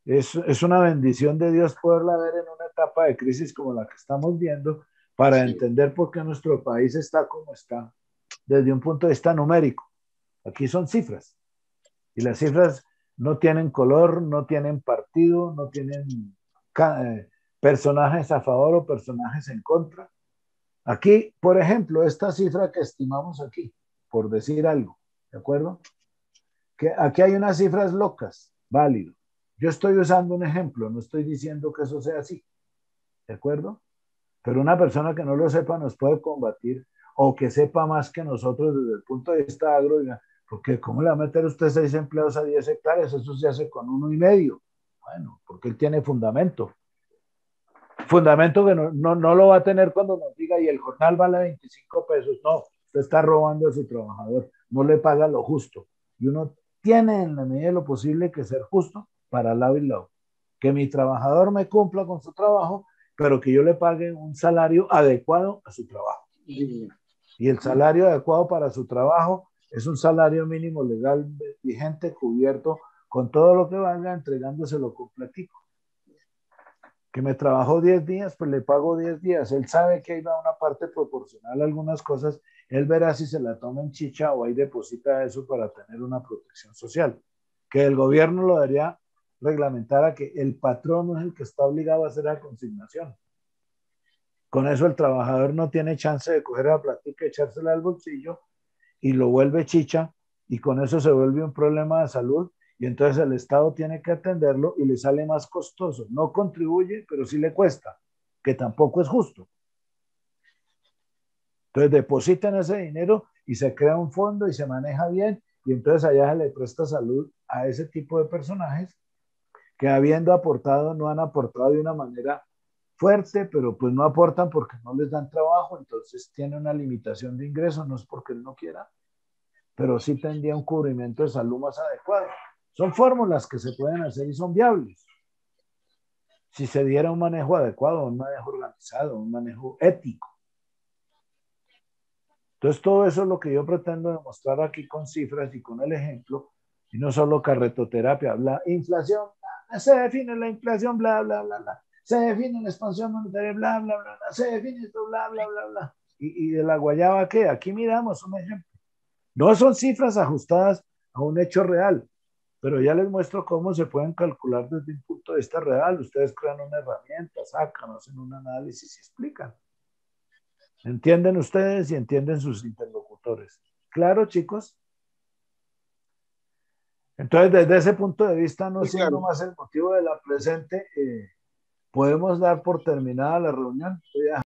Es una bendición de Dios poderla ver en una etapa de crisis como la que estamos viendo para entender por qué nuestro país está como está desde un punto de vista numérico. Aquí son cifras. Y las cifras no tienen color, no tienen partido, no tienen personajes a favor o personajes en contra. Aquí, por ejemplo, esta cifra que estimamos aquí, por decir algo, ¿de acuerdo? Que aquí hay unas cifras locas, válido. Yo estoy usando un ejemplo, no estoy diciendo que eso sea así, ¿de acuerdo? Pero una persona que no lo sepa nos puede combatir o que sepa más que nosotros desde el punto de vista agro, porque ¿cómo le va a meter usted 6 empleados a 10 hectáreas? Eso se hace con 1,5. Bueno, porque él tiene fundamento. Fundamento que no lo va a tener cuando nos diga, y el jornal vale 25 pesos. No, usted está robando a su trabajador, no le paga lo justo. Y uno tiene en la medida de lo posible que ser justo para lado y lado. Que mi trabajador me cumpla con su trabajo, pero que yo le pague un salario adecuado a su trabajo. Y el salario adecuado para su trabajo es un salario mínimo legal vigente, cubierto con todo lo que valga, entregándoselo completico. Que me trabajó 10 días, pues le pago 10 días. Él sabe que ahí va una parte proporcional a algunas cosas. Él verá si se la toma en chicha o ahí deposita eso para tener una protección social. Que el gobierno lo debería reglamentar a que el patrón no es el que está obligado a hacer la consignación. Con eso el trabajador no tiene chance de coger la plática, echársela al bolsillo y lo vuelve chicha, y con eso se vuelve un problema de salud, y entonces el Estado tiene que atenderlo y le sale más costoso. No contribuye, pero sí le cuesta, que tampoco es justo. Entonces depositan ese dinero y se crea un fondo y se maneja bien, y entonces allá se le presta salud a ese tipo de personajes que, habiendo aportado, no han aportado de una manera fuerte, pero pues no aportan porque no les dan trabajo, entonces tiene una limitación de ingresos, no es porque él no quiera, pero sí tendría un cubrimiento de salud más adecuado. Son fórmulas que se pueden hacer y son viables. Si se diera un manejo adecuado, un manejo organizado, un manejo ético. Entonces todo eso es lo que yo pretendo demostrar aquí con cifras y con el ejemplo, y no solo carretoterapia. La inflación, se define la inflación, bla, bla, bla, bla. Se define la expansión monetaria, bla, bla, bla, bla. Se define esto, bla, bla, bla, bla. ¿Y de la guayaba qué? Aquí miramos un ejemplo. No son cifras ajustadas a un hecho real, pero ya les muestro cómo se pueden calcular desde un punto de vista real. Ustedes crean una herramienta, sacan, hacen un análisis y explican. ¿Entienden ustedes y entienden sus interlocutores? ¿Claro, chicos? Entonces, desde ese punto de vista, no siendo más el motivo de la presente, podemos dar por terminada la reunión.